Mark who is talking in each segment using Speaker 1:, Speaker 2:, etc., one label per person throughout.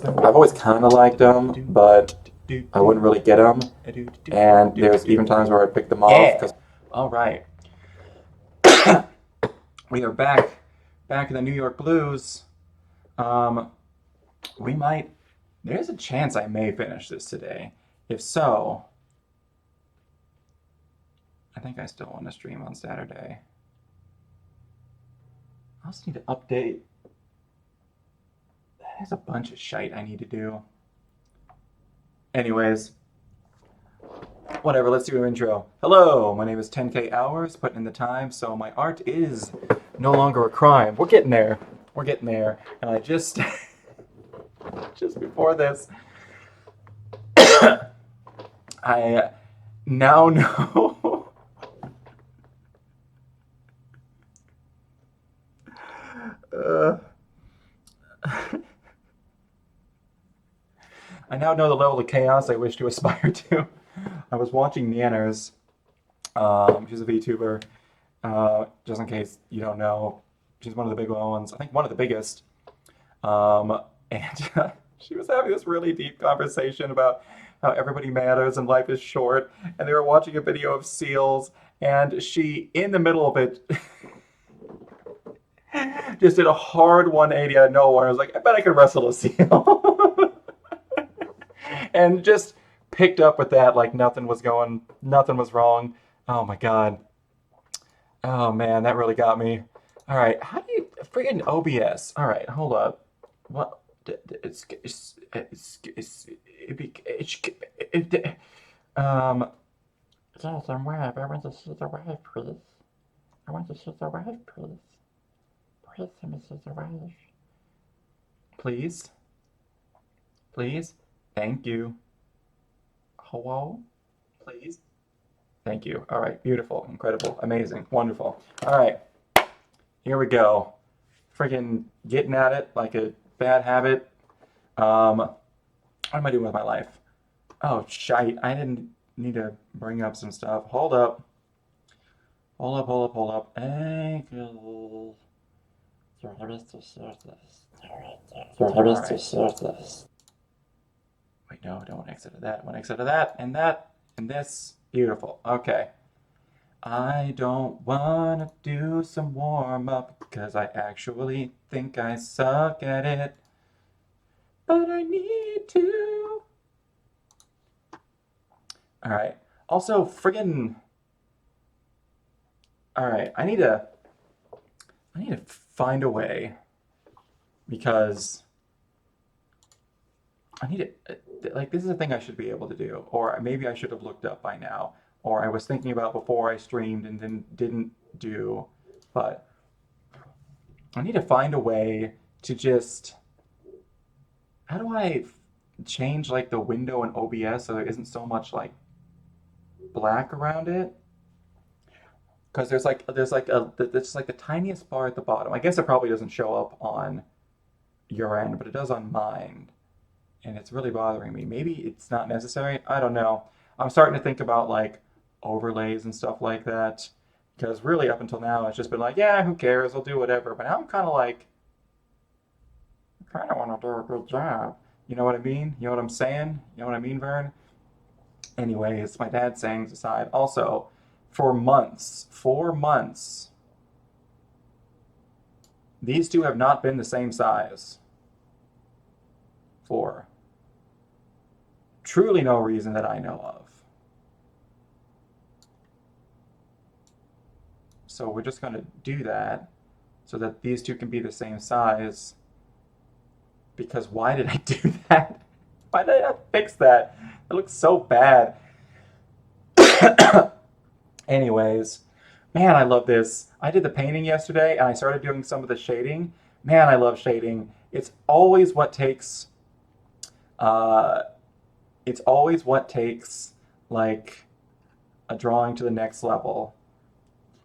Speaker 1: I've always kind of liked them, but I wouldn't really get them. And there's even times where I pick them off.
Speaker 2: Yeah. All right. We are back in the New York Blues. Um, we might. There's a chance I may finish this today. If so, I think I still want to stream on Saturday. I also need to update. There's a bunch of shite I need to do. Anyways, whatever, let's do an intro. Hello, my name is 10K Hours, putting in the time, so my art is no longer a crime. We're getting there. We're getting there. And I just before this, I now know I now know the level of chaos I wish to aspire to. I was watching Nanners. She's a VTuber. Just in case you don't know, she's one of the big ones. I think one of the biggest. And she was having this really deep conversation about how everybody matters and life is short. And they were watching a video of seals, and she, in the middle of it, just did a hard 180 out of nowhere. I was like, I bet I could wrestle a seal. And just picked up with that like nothing was wrong. Oh my God. Oh man, that really got me. All right, how do you friggin' OBS? All right, hold up. What?
Speaker 3: Jonathan Webb, I want to see the wife, please. I want to see the wife, please. Please let me see the wife.
Speaker 2: Please, please, thank you. Hello, please, thank you. All right, beautiful, incredible, amazing, wonderful. All right, here we go. Friggin' getting at it like a bad habit. What am I doing with my life? Oh, shite. I didn't need to bring up some stuff. Hold up. Hold up. Ankles.
Speaker 3: You're supposed to share this.
Speaker 2: You're
Speaker 3: supposed to share this.
Speaker 2: Wait, no, don't exit to that. One exit to that, and this. Beautiful. Okay. I don't want to do some warm up because I actually think I suck at it. But I need to. All right. Also, friggin'. All right. I need to find a way because I need to. Like, this is a thing I should be able to do, or maybe I should have looked up by now, or I was thinking about before I streamed and then didn't do. But I need to find a way to just. How do I change like the window in OBS so there isn't so much like black around it? Because there's like the tiniest bar at the bottom. I guess it probably doesn't show up on your end, but it does on mine, and it's really bothering me. Maybe it's not necessary. I don't know. I'm starting to think about like overlays and stuff like that, because really up until now it's just been like, yeah, who cares? I'll do whatever. But now I'm kind of like, I kind of want to do a good job. You know what I mean? You know what I'm saying? You know what I mean, Vern? Anyways, my dad sayings aside. Also, for months, these two have not been the same size. For truly no reason that I know of. So we're just going to do that so that these two can be the same size. Because why did I do that? Why did I fix that? It looks so bad. Anyways, man, I love this. I did the painting yesterday and I started doing some of the shading. Man, I love shading. It's always what takes like a drawing to the next level,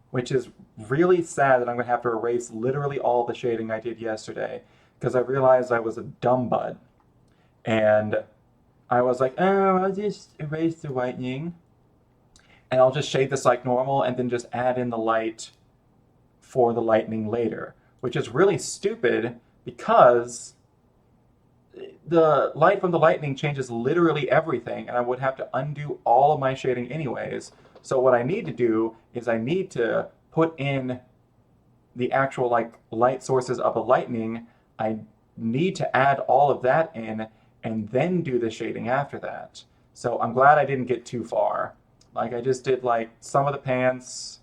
Speaker 2: which is really sad that I'm going to have to erase literally all the shading I did yesterday because I realized I was a dumb butt. And I was like, oh, I'll just erase the whitening and I'll just shade this like normal and then just add in the light for the lightning later, which is really stupid because the light from the lightning changes literally everything, and I would have to undo all of my shading anyways. So what I need to do is I need to put in the actual like light sources of the lightning. I need to add all of that in and then do the shading after that. So I'm glad I didn't get too far. Like I just did like some of the pants,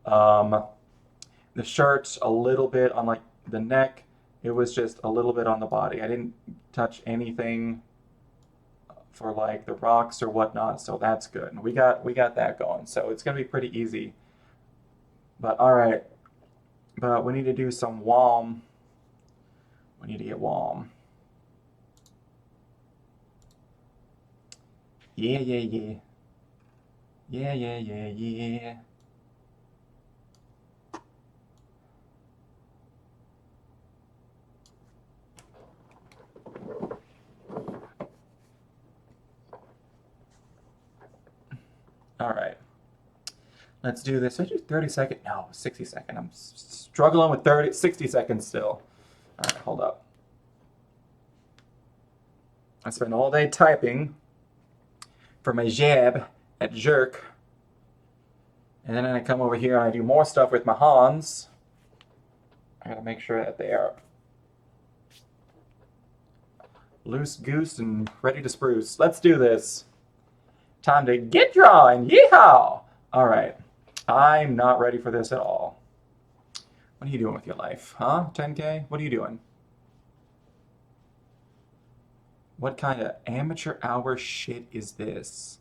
Speaker 2: um, the shirt, a little bit on like the neck. It was just a little bit on the body. I didn't touch anything for like the rocks or whatnot, so that's good. We got that going, so it's gonna be pretty easy. But all right, but we need to do some warm. We need to get warm. Yeah, yeah, yeah. Yeah, yeah, yeah, yeah. All right. Let's do this. Should I do 30 second? No, 60 second. I'm struggling with 60 seconds still. All right, hold up. I spend all day typing for my jab at jerk. And then I come over here and I do more stuff with my hands. I gotta make sure that they are loose goose and ready to spruce. Let's do this. Time to get drawing. Yeehaw! All right. I'm not ready for this at all. What are you doing with your life? Huh? 10K? What are you doing? What kind of amateur hour shit is this?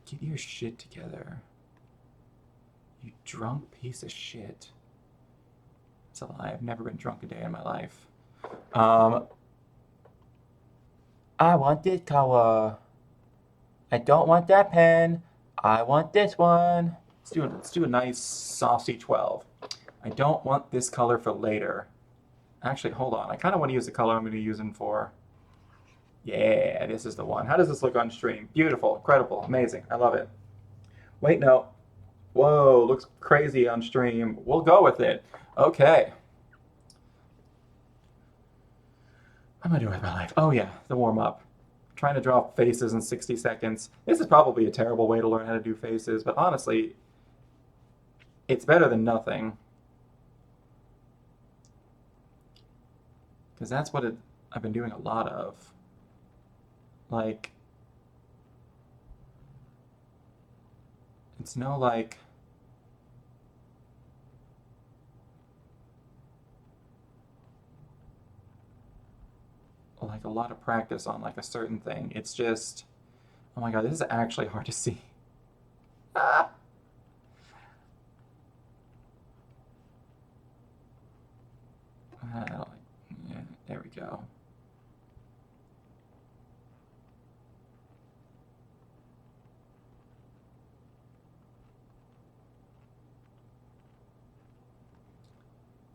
Speaker 2: Get your shit together. You drunk piece of shit. It's a lie. I've never been drunk a day in my life. I want this color. I don't want that pen. I want this one. Let's do a nice saucy 12. I don't want this color for later. Actually, hold on. I kind of want to use the color I'm going to be using for... Yeah, this is the one. How does this look on stream? Beautiful, incredible, amazing. I love it. Wait, no. Whoa, looks crazy on stream. We'll go with it. Okay. What am I doing with my life? Oh yeah, the warm-up. Trying to draw faces in 60 seconds. This is probably a terrible way to learn how to do faces, but honestly, it's better than nothing. Because that's what I've been doing a lot of. Like, it's no like... like a lot of practice on like a certain thing. It's just, oh my god, this is actually hard to see. Ah! Yeah, there we go.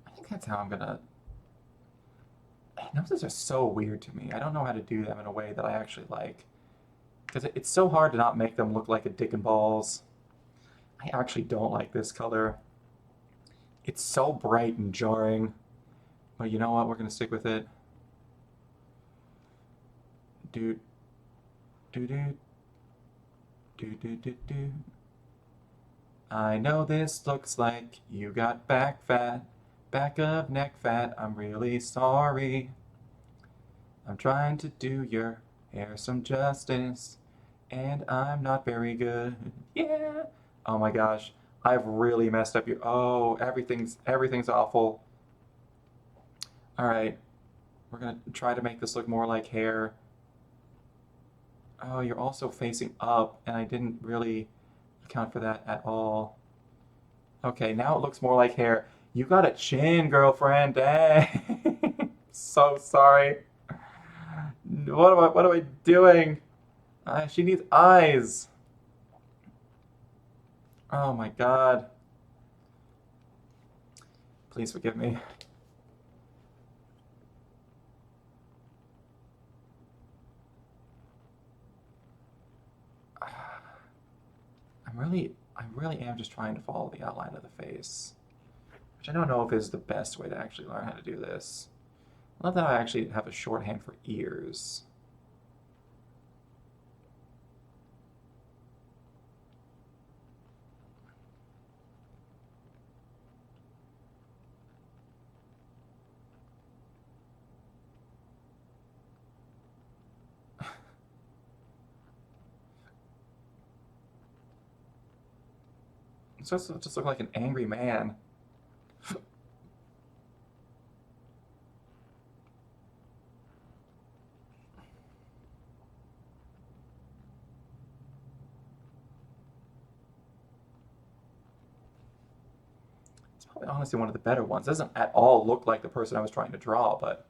Speaker 2: I think that's how I'm gonna... Noses are so weird to me. I don't know how to do them in a way that I actually like. Because it's so hard to not make them look like a dick and balls. I actually don't like this color. It's so bright and jarring. But you know what? We're going to stick with it. Do, do, do, do, do, do, do. I know this looks like you got back fat. Back of neck fat. I'm really sorry. I'm trying to do your hair some justice. And I'm not very good. Yeah. Oh my gosh. I've really messed up your... Oh, everything's awful. Alright. We're gonna try to make this look more like hair. Oh, you're also facing up, and I didn't really account for that at all. Okay, now it looks more like hair. You got a chin, girlfriend. Dang. So sorry. What am I doing? She needs eyes. Oh my god. Please forgive me. I really am just trying to follow the outline of the face, which I don't know if is the best way to actually learn how to do this. I love that I actually have a shorthand for ears. It's supposed to just look like an angry man. It's probably honestly one of the better ones. It doesn't at all look like the person I was trying to draw, but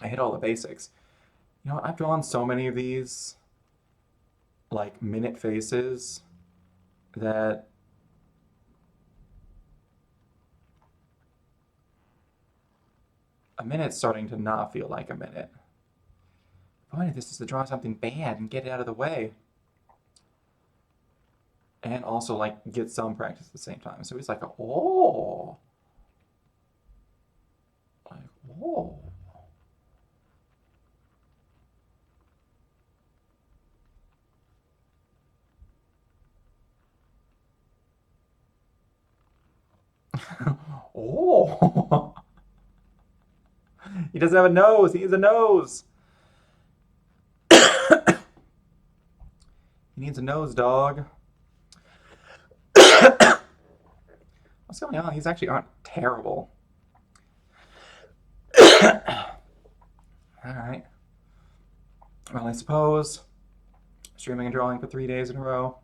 Speaker 2: I hit all the basics. You know what? I've drawn so many of these, like, minute faces that a minute's starting to not feel like a minute. The point of this is to draw something bad and get it out of the way. And also, like, get some practice at the same time. So he's like, oh. Like, whoa. Oh. He doesn't have a nose. He needs a nose. He needs a nose, dog. What's going on? These actually aren't terrible. Alright. Well, I suppose streaming and drawing for 3 days in a row.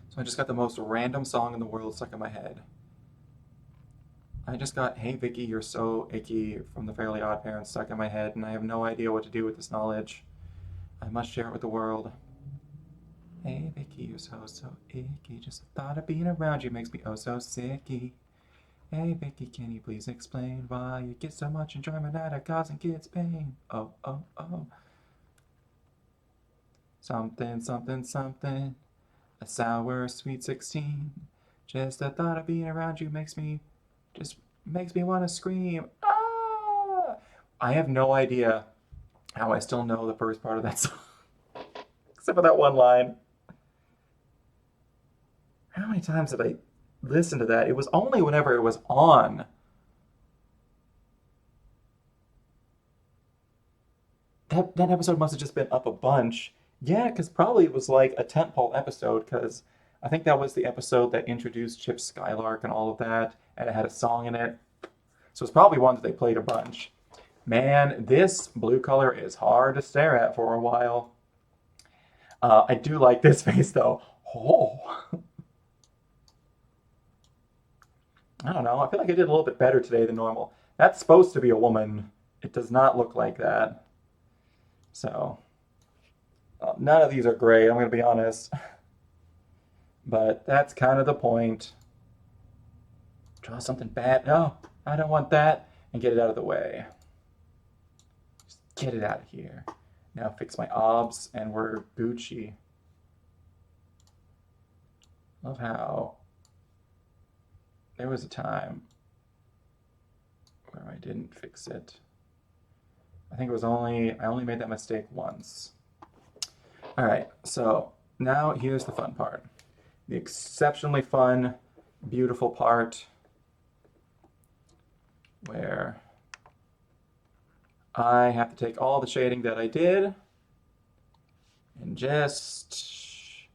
Speaker 2: So I just got the most random song in the world stuck in my head. I just got "Hey Vicky, You're So Icky" from the Fairly Odd Parents stuck in my head, and I have no idea what to do with this knowledge. I must share it with the world. Hey Vicky, you're so icky. Just the thought of being around you makes me oh so sicky. Hey Vicky, can you please explain why you get so much enjoyment out of causing kids pain? Oh, oh, oh. Something, something, something. A sour, sweet 16. Just the thought of being around you makes me want to scream. Ah! I have no idea how I still know the first part of that song. Except for that one line. How many times did I listen to that? It was only whenever it was on. That episode must have just been up a bunch. Yeah, because probably it was like a tentpole episode, because I think that was the episode that introduced Chip Skylark and all of that, and it had a song in it. So it's probably one that they played a bunch. Man, this blue color is hard to stare at for a while. I do like this face, though. Oh. I don't know. I feel like I did a little bit better today than normal. That's supposed to be a woman. It does not look like that. So, none of these are great, I'm going to be honest. But that's kind of the point. Draw something bad. No, I don't want that. And get it out of the way. Just get it out of here. Now fix my obs and we're Gucci. Love how there was a time where I didn't fix it. I think I only made that mistake once. All right, so now here's the fun part. The exceptionally fun, beautiful part where I have to take all the shading that I did and just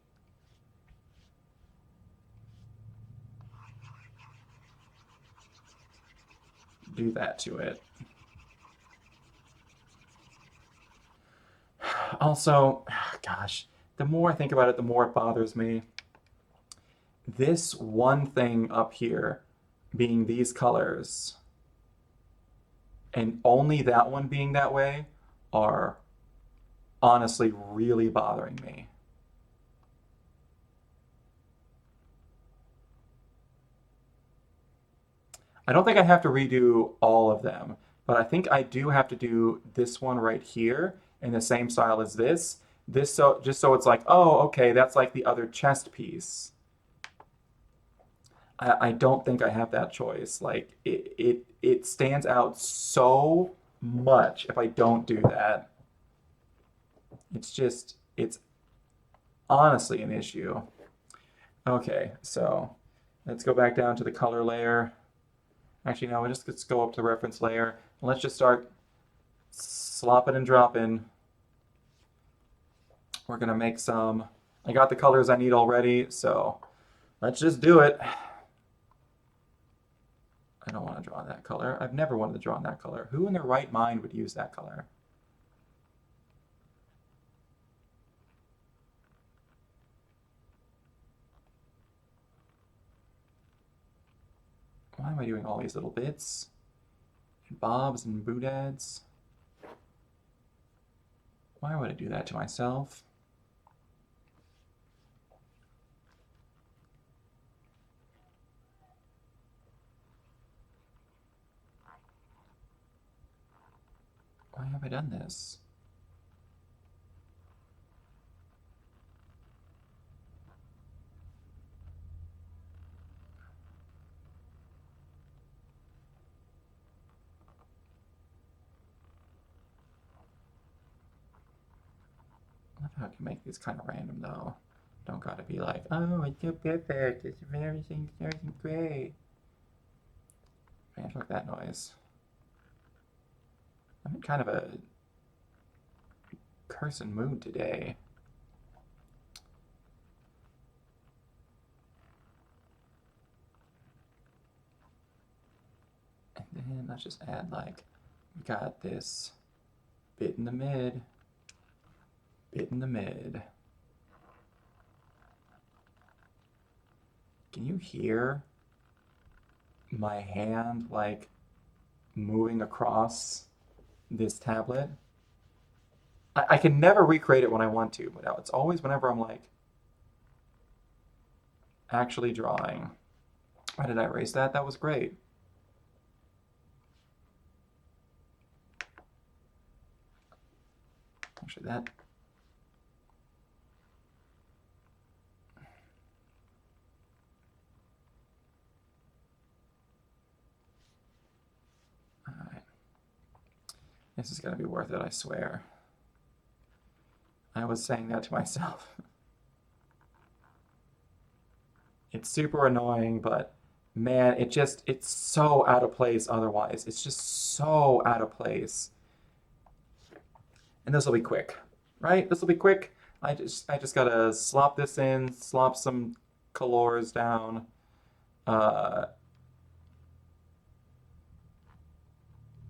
Speaker 2: do that to it. Also, gosh, the more I think about it, the more it bothers me. This one thing up here being these colors and only that one being that way are honestly really bothering me. I don't think I have to redo all of them, but I think I do have to do this one right here in the same style as this, this just so it's like, oh, okay, that's like the other chest piece. I don't think I have that choice. Like it stands out so much if I don't do that. It's honestly an issue. Okay, so let's go back down to the color layer. Actually, no, let's go up to the reference layer. And let's just start slopping and dropping. We're gonna make some. I got the colors I need already, so let's just do it. I don't want to draw that color. I've never wanted to draw in that color. Who in their right mind would use that color? Why am I doing all these little bits? And bobs and boodads? Why would I do that to myself? Why have I done this? I love how I can make these kind of random though. Don't gotta be like, oh, it's so perfect. It's everything's great. Man, fuck that noise. I'm in kind of a cursing mood today. And then let's just add like, we got this bit in the mid, bit in the mid. Can you hear my hand like moving across this tablet? I can never recreate it when I want to, but it's always whenever I'm like actually drawing. Why did I erase that? That was great. Actually, that. All right. This is gonna be worth it, I swear. I was saying that to myself. It's super annoying, but man, it's so out of place otherwise. It's just so out of place. And this will be quick, right? This will be quick. I just gotta slop this in, slop some colors down. Uh,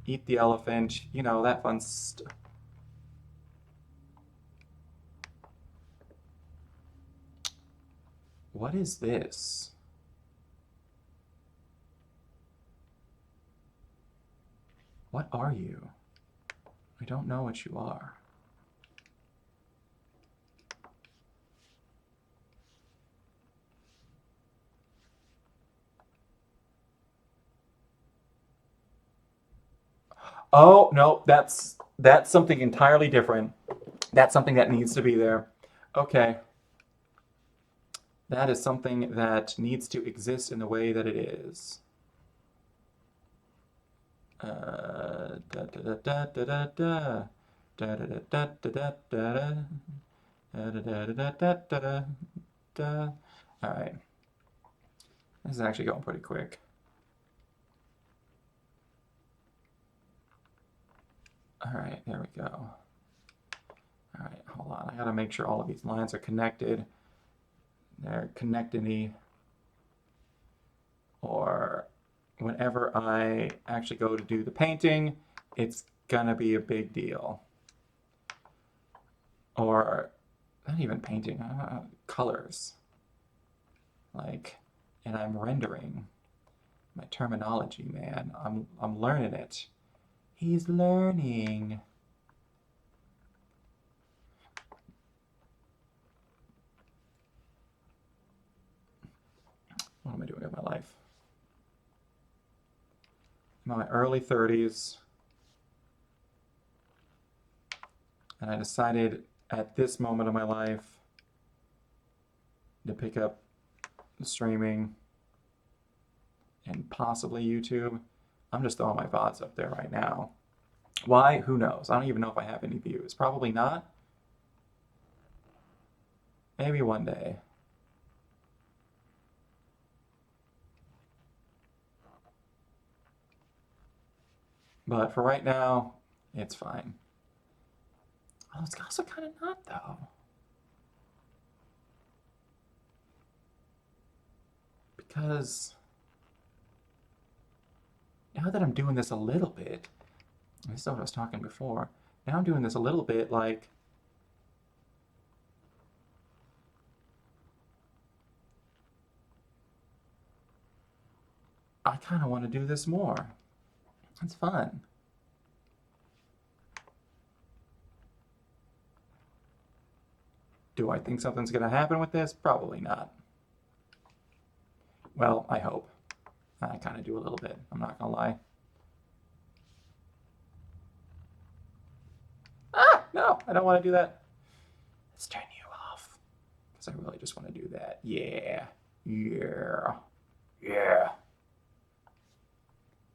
Speaker 2: Eat the elephant, you know, that fun stuff. What is this? What are you? I don't know what you are. Oh, no, that's something entirely different. That's something that needs to be there. Okay. That is something that needs to exist in the way that it is. Da da da da da da da. Da da da da da da da. Da da da da da da da da. All right. This is actually going pretty quick. All right, there we go. All right, hold on. I gotta make sure all of these lines are connected. They're connected-y. Or whenever I actually go to do the painting, it's gonna be a big deal. Or not even painting, colors. Like, and I'm rendering. My terminology, man. I'm learning it. He's learning. What am I doing with my life? I'm in my early 30s. And I decided at this moment of my life to pick up streaming and possibly YouTube. I'm just throwing my VODs up there right now. Why? Who knows? I don't even know if I have any views. Probably not. Maybe one day. But for right now, it's fine. Oh, it's also kind of not, though. Because now that I'm doing this a little bit, this is what I was talking before. Now I'm doing this a little bit like I kind of want to do this more. It's fun. Do I think something's going to happen with this? Probably not. Well, I hope. I kind of do a little bit. I'm not going to lie. Ah, no, I don't want to do that. Let's turn you off. Because I really just want to do that. Yeah. Yeah. Yeah.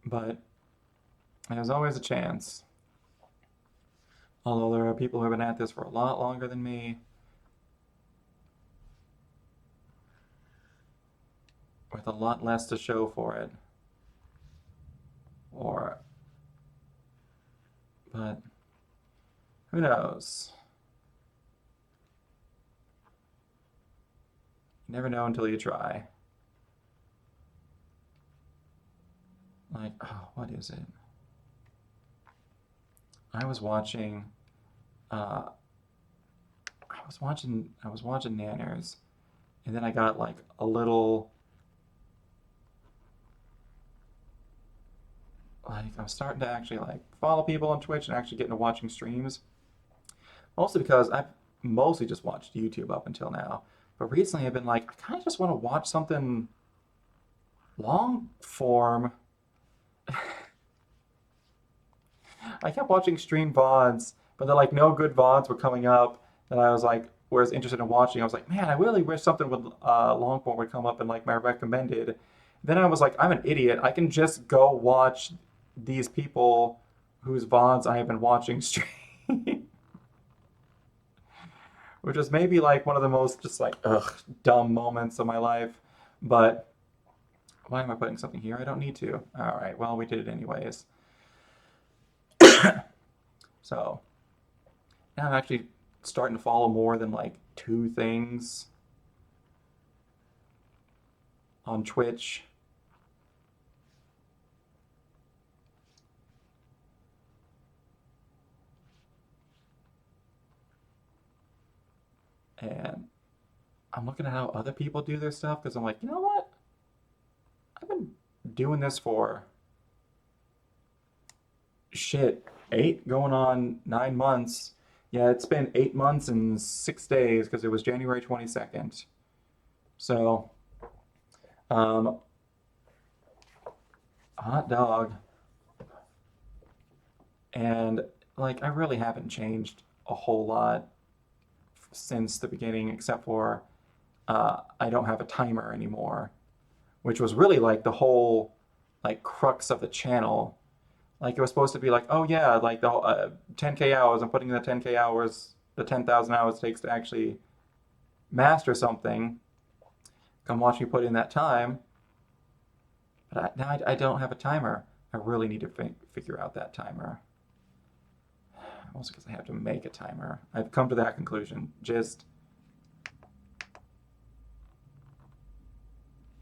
Speaker 2: But there's always a chance. Although there are people who have been at this for a lot longer than me. With a lot less to show for it. But who knows? You never know until you try. Like, oh, what is it? I was watching Nanners, and then I got like a little like I'm starting to actually like follow people on Twitch and actually get into watching streams. Mostly because I've mostly just watched YouTube up until now. But recently I've been like, I kind of just want to watch something long form. I kept watching stream VODs, but then like no good VODs were coming up that I was like was interested in watching. I was like, man, I really wish something with long form would come up in like my recommended. Then I was like, I'm an idiot. I can just go watch these people whose VODs I have been watching stream. Which was maybe like one of the most just like dumb moments of my life. But why am I putting something here? I don't need to. All right, well, we did it anyways. So now I'm actually starting to follow more than like 2 things on Twitch. And I'm looking at how other people do their stuff because I'm like, you know what? I've been doing this for shit, 8 going on 9 months. Yeah, it's been 8 months and 6 days because it was January 22nd. So, hot dog. And like, I really haven't changed a whole lot since the beginning, except for I don't have a timer anymore, which was really like the whole like crux of the channel. Like it was supposed to be like, oh yeah, like the 10K hours. I'm putting in the 10K hours, the 10,000 hours it takes to actually master something. Come watch me put in that time. But now I don't have a timer. I really need to figure out that timer. Also because I have to make a timer. I've come to that conclusion. Just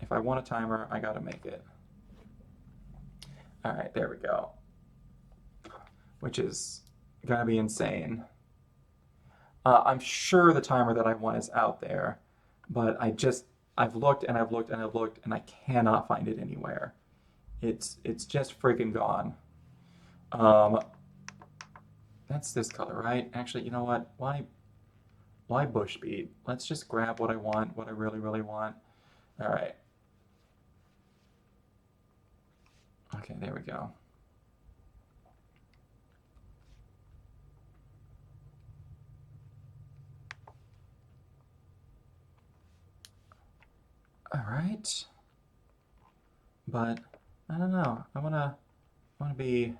Speaker 2: if I want a timer, I gotta make it. All right, there we go. Which is gonna be insane. I'm sure the timer that I want is out there, but I've looked and I've looked and I've looked and I cannot find it anywhere. It's just freaking gone. That's this color, right? Actually, you know what? Why bush beat? Let's just grab what I want, what I really, really want. All right. Okay, there we go. All right. But I don't know. I wanna be.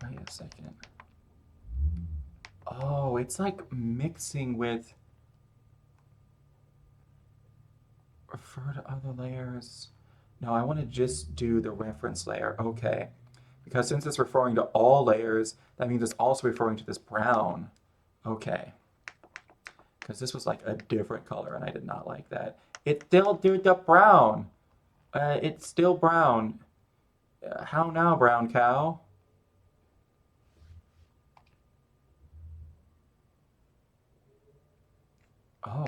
Speaker 2: Wait a second. Oh, it's like mixing with refer to other layers. No, I want to just do the reference layer. Okay. Because since it's referring to all layers, that means it's also referring to this brown. Okay. Because this was like a different color and I did not like that. It still did the brown. It's still brown. How now, brown cow? Oh.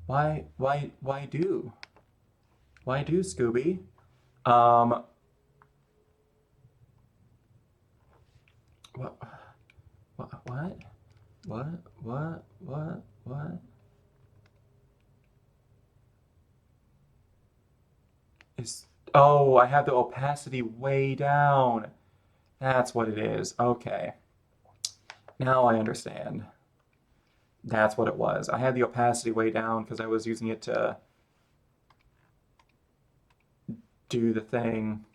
Speaker 2: Why do? Why do, Scooby? Um, what, what? What? Is, oh, I have the opacity way down. That's what it is. Okay. Now I understand. That's what it was. I had the opacity way down because I was using it to do the thing.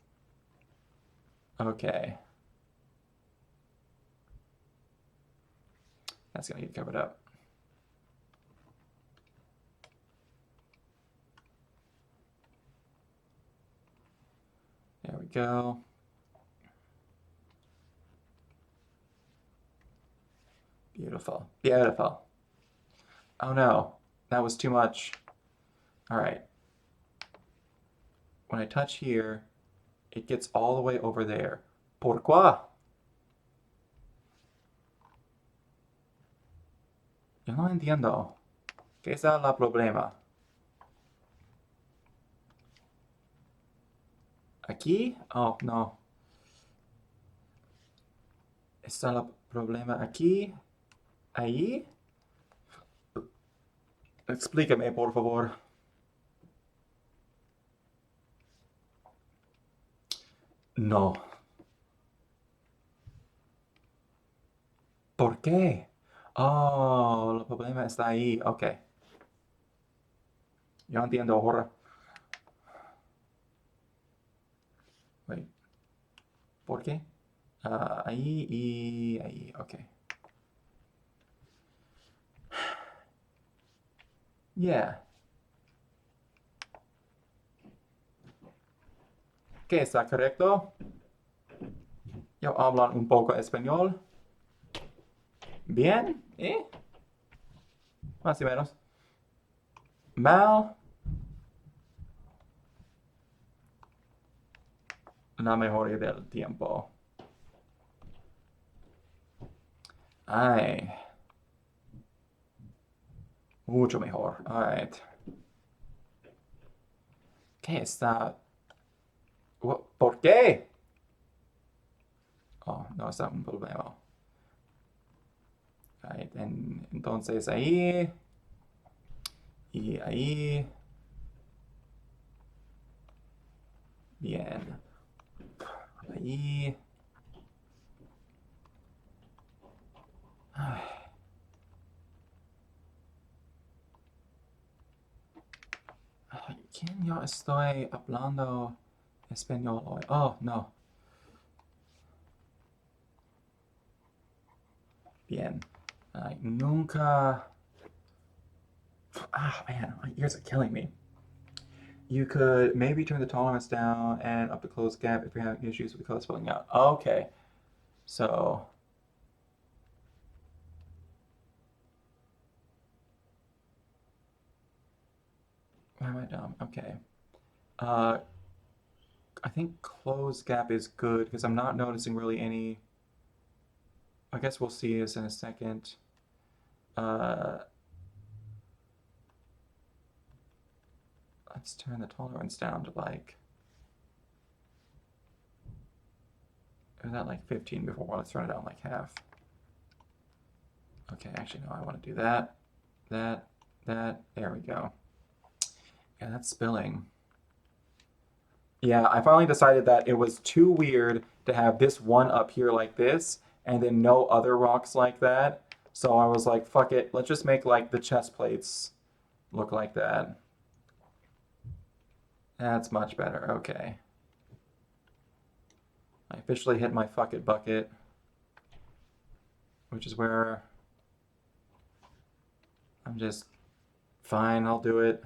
Speaker 2: Okay. That's gonna get covered up. There we go. Beautiful. Beautiful. Oh no, that was too much. All right. When I touch here, it gets all the way over there. Pourquoi? Yo no entiendo. ¿Qué es el problema? ¿Aquí? Oh, no. ¿Está el problema aquí? ¿Ahí? Explícame, por favor. No. ¿Por qué? Oh, el problema está ahí. Ok. Yo entiendo ahora. Wait. ¿Por qué? Ahí y ahí. Ok. Yeah. ¿Qué está correcto? Yo hablo un poco español. Bien, ¿eh? Más o menos. Mal. La mejoría del tiempo. Ay. Mucho mejor. Alright. ¿Qué está? ¿Por qué? Oh, no está un problema. Alright, entonces ahí. Y ahí. Bien. Ahí. Ay. Ay, ¿quién yo estoy hablando español hoy? Oh, no. Bien. Ay, nunca. Ah, man, my ears are killing me. You could maybe turn the tolerance down and up the close gap if you're having issues with the color spelling out. Okay. So. Why am I dumb? Okay. Uh, I think close gap is good because I'm not noticing really any. I guess we'll see this in a second. Let's turn the tolerance down to like. It was at like 15 before. Let's turn it down like half. Okay, actually, no, I want to do that. There we go. Yeah, that's spilling. Yeah, I finally decided that it was too weird to have this one up here like this and then no other rocks like that. So I was like, fuck it, let's just make like the chest plates look like that. That's much better. Okay. I officially hit my fuck it bucket, which is where I'm just fine, I'll do it.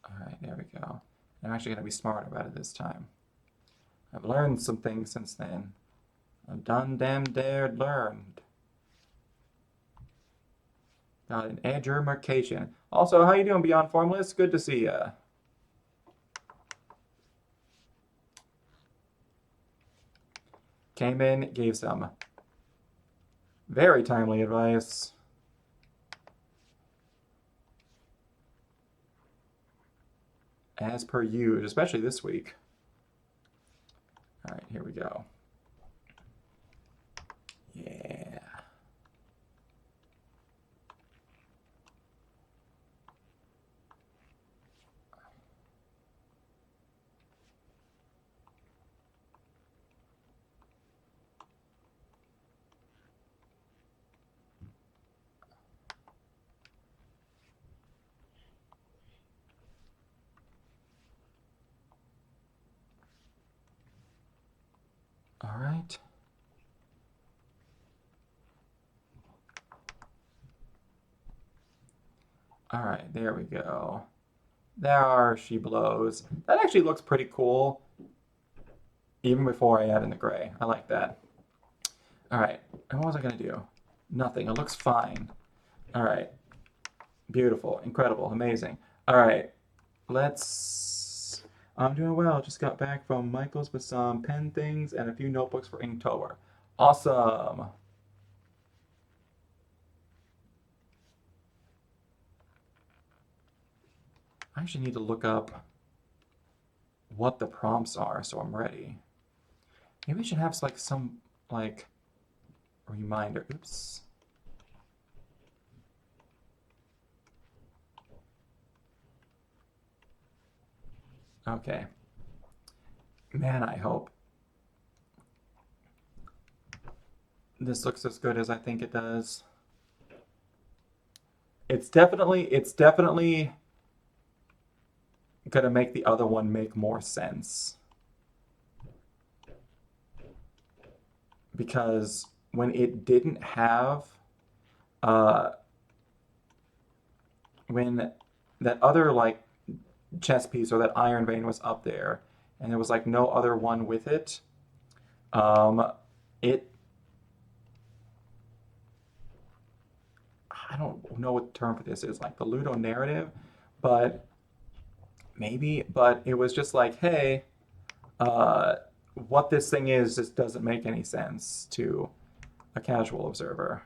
Speaker 2: All right, there we go. I'm actually going to be smart about it this time. I've learned some things since then. I've done damn dared learned. Got an edumercation. Also, how you doing, Beyond Formless? Good to see ya. Came in, gave some very timely advice. As per usual, especially this week. All right, here we go. Yeah. All right. All right, there we go. There she blows. That actually looks pretty cool, even before I add in the gray. I like that. All right, and what was I gonna do? Nothing, it looks fine. All right, beautiful, incredible, amazing. All right, let's, I'm doing well. Just got back from Michael's with some pen things and a few notebooks for Inktober. Awesome. I actually need to look up what the prompts are so I'm ready. Maybe we should have like some like reminder. Oops. Okay. Man, I hope this looks as good as I think it does. It's definitely gonna make the other one make more sense. Because when it didn't have uh when that other like chess piece or that iron vein was up there and there was like no other one with it, it I don't know what the term for this is, like the Ludo narrative, but maybe, but it was just like, hey, uh, what this thing is just doesn't make any sense to a casual observer.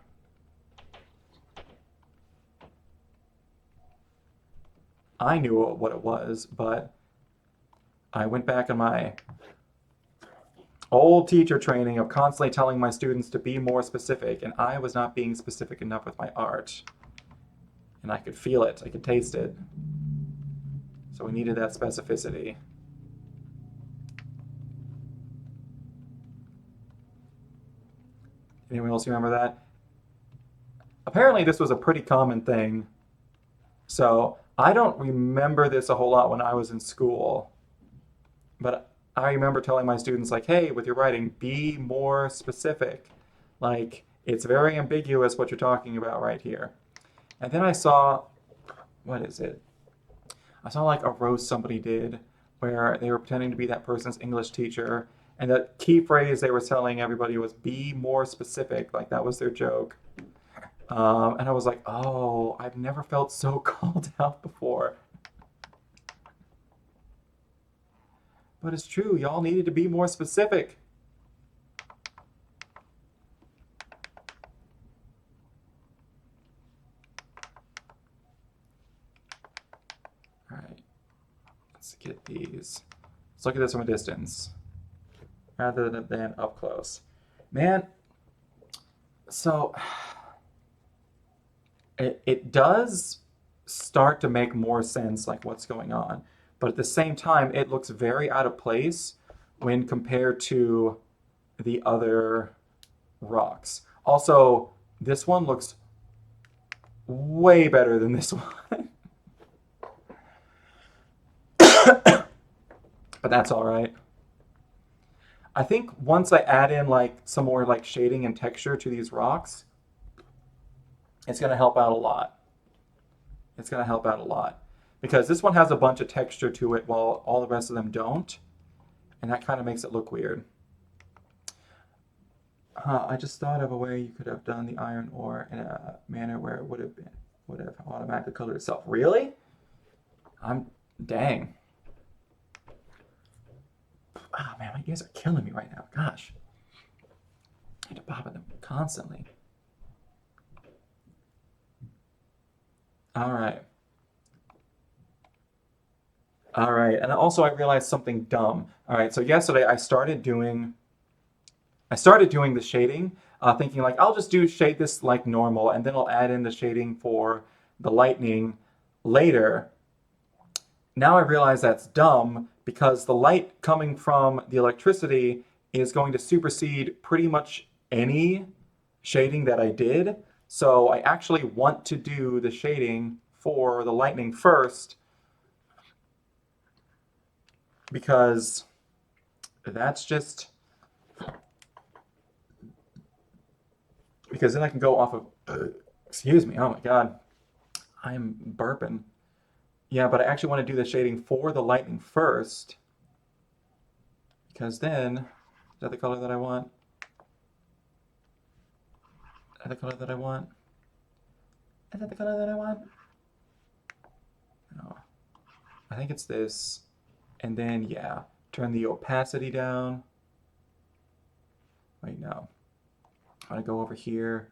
Speaker 2: I knew what it was, but I went back in my old teacher training of constantly telling my students to be more specific, and I was not being specific enough with my art. And I could feel it, I could taste it. So we needed that specificity. Anyone else remember that? Apparently this was a pretty common thing. So I don't remember this a whole lot when I was in school, but I remember telling my students like, hey, with your writing, be more specific. Like, it's very ambiguous what you're talking about right here. And then I saw, what is it? I saw like a roast somebody did where they were pretending to be that person's English teacher, and the key phrase they were telling everybody was be more specific. Like, that was their joke. And I was like, oh, I've never felt so called out before. But it's true, y'all needed to be more specific. All right, let's get these. Let's look at this from a distance rather than up close. Man, so it does start to make more sense, like what's going on. But at the same time, it looks very out of place when compared to the other rocks. Also, this one looks way better than this one. But that's all right. I think once I add in like some more like shading and texture to these rocks, it's going to help out a lot. It's going to help out a lot. Because this one has a bunch of texture to it while all the rest of them don't. And that kind of makes it look weird. I just thought of a way you could have done the iron ore in a manner where it would have automatically colored itself. Really? Dang. Oh man, my ears are killing me right now. Gosh. I had to pop at them constantly. All right. All right. And also I realized something dumb. All right. So yesterday I started doing the shading, thinking like I'll just shade this like normal, and then I'll add in the shading for the lightning later. Now I realize that's dumb because the light coming from the electricity is going to supersede pretty much any shading that I did. So I actually want to do the shading for the lightning first because that's just because then I can go off of excuse me, oh my god, I'm burping. Yeah, but I actually want to do the shading for the lightning first because then, is that the color that I want? Is that the color that I want? Is that the color that I want? No. I think it's this. And then, yeah, turn the opacity down. Wait, no. I want to go over here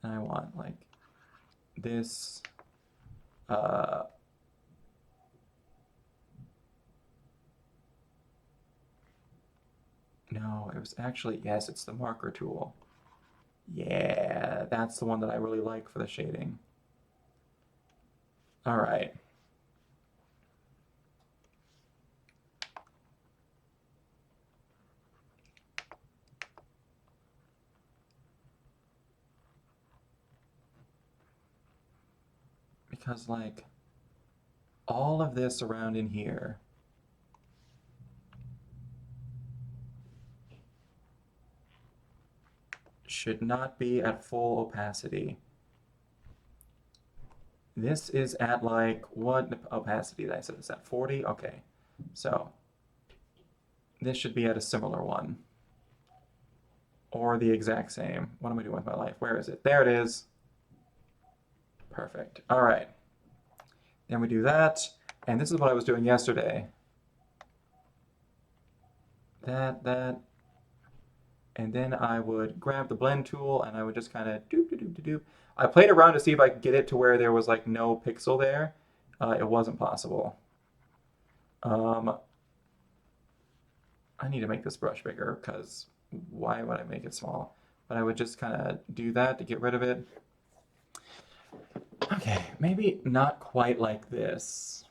Speaker 2: and I want like this. No, it was actually, yes, it's the marker tool. Yeah, that's the one that I really like for the shading. All right. Because like all of this around in here should not be at full opacity. This is at like, what opacity did I set this at? 40? Okay. So this should be at a similar one. Or the exact same. What am I doing with my life? Where is it? There it is. Perfect. All right. Then we do that. And this is what I was doing yesterday. That. And then I would grab the blend tool and I would just kind of do. I played around to see if I could get it to where there was like no pixel there. It wasn't possible. I need to make this brush bigger because why would I make it small? But I would just kind of do that to get rid of it. Okay, maybe not quite like this.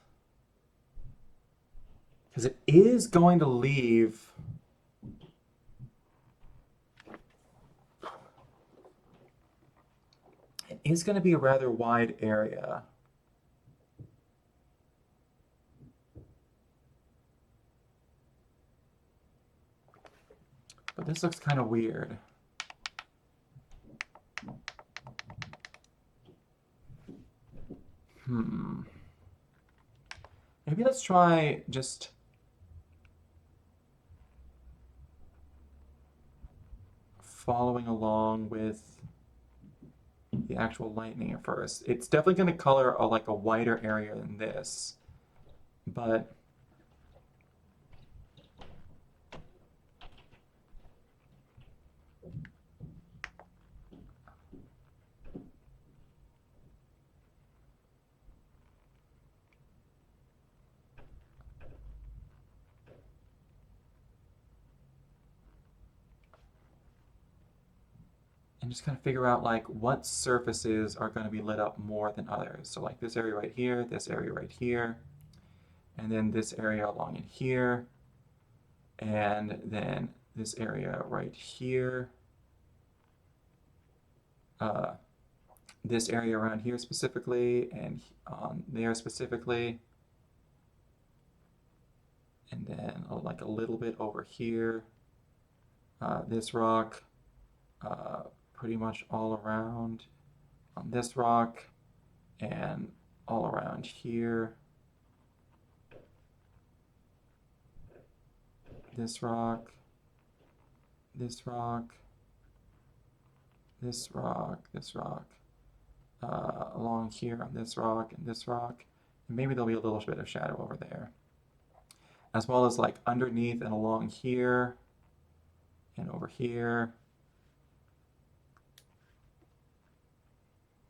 Speaker 2: Because it is going to leave... It is going to be a rather wide area. But this looks kind of weird. Maybe let's try just following along with the actual lightning at first. It's definitely going to color like a wider area than this, but and just kind of figure out like what surfaces are going to be lit up more than others. So like this area right here, this area right here, and then this area along in here, and then this area right here, this area around here specifically, and there specifically, and then like a little bit over here, this rock, pretty much all around on this rock, and all around here, this rock, this rock, this rock, this rock, along here on this rock and this rock, and maybe there'll be a little bit of shadow over there, as well as like underneath and along here and over here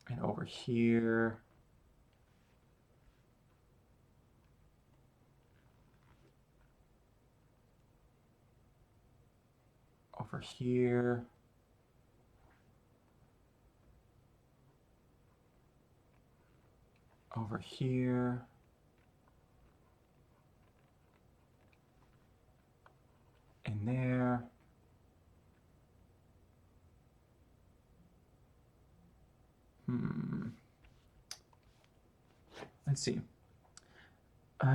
Speaker 2: and over here. Over here. Over here. And there. Let's see.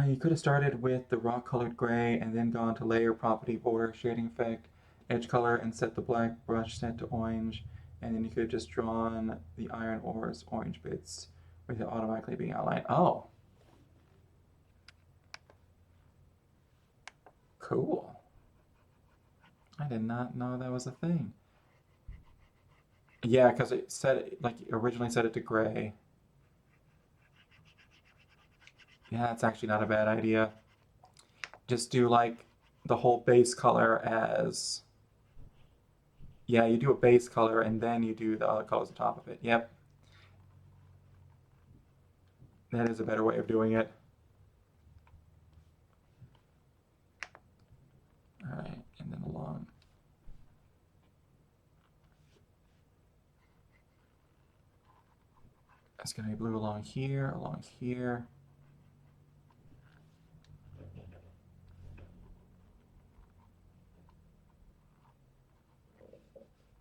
Speaker 2: You could have started with the rock colored gray and then gone to layer, property, border, shading effect, edge color, and set the black brush set to orange. And then you could have just drawn the iron ores orange bits with it automatically being outlined. Oh. Cool. I did not know that was a thing. Yeah, because it said, like, originally set it to gray. Yeah, that's actually not a bad idea. Just do, like, the whole base color as... Yeah, you do a base color and then you do the other colors on top of it. Yep. That is a better way of doing it. Alright, and then along. It's going to be blue along here, along here.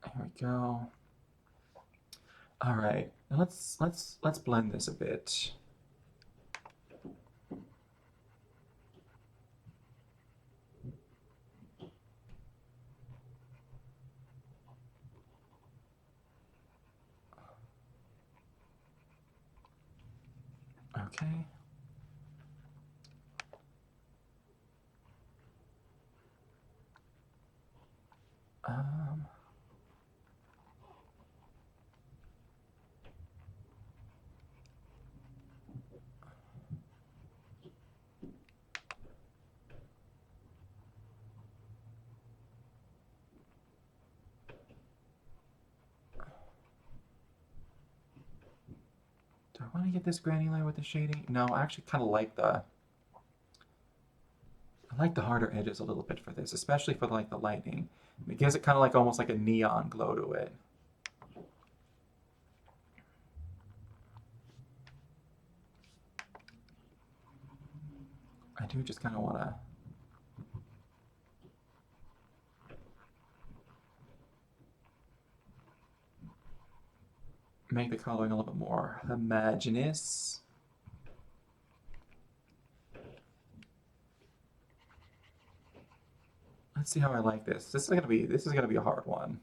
Speaker 2: There we go. All right, now let's blend this a bit. Okay. Do I want to get this granular with the shading? No, I actually kind of like the... I like the harder edges a little bit for this, especially for like the lightning. It gives it kind of like almost like a neon glow to it. I do just kind of want to make the coloring a little bit more homogeneous. Let's see how I like this. This is gonna be a hard one.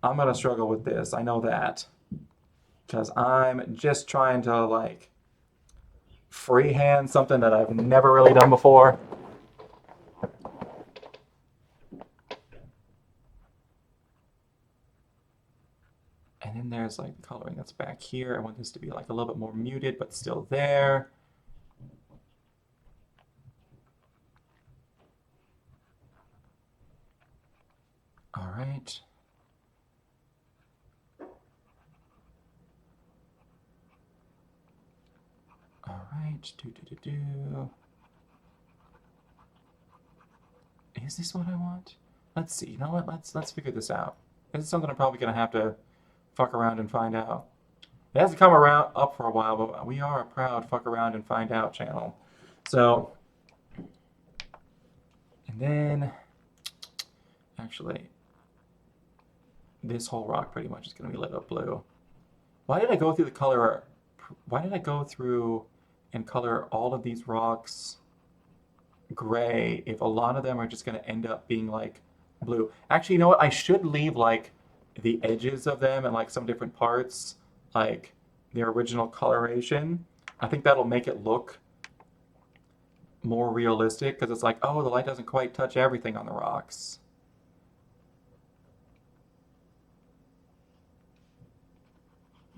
Speaker 2: I'm gonna struggle with this. I know that, because I'm just trying to like freehand something that I've never really done before. And then there's like the coloring that's back here. I want this to be like a little bit more muted, but still there. All right. All right. Is this what I want? Let's see. You know what? Let's figure this out. This is something I'm probably gonna have to fuck around and find out. It hasn't come around up for a while, but we are a proud fuck around and find out channel. So, and then actually, this whole rock pretty much is gonna be lit up blue. Why did I go through the color? Why did I go through and color all of these rocks gray if a lot of them are just going to end up being like blue? Actually, you know what? I should leave like the edges of them and like some different parts, like their original coloration. I think that'll make it look more realistic because it's like, oh, the light doesn't quite touch everything on the rocks.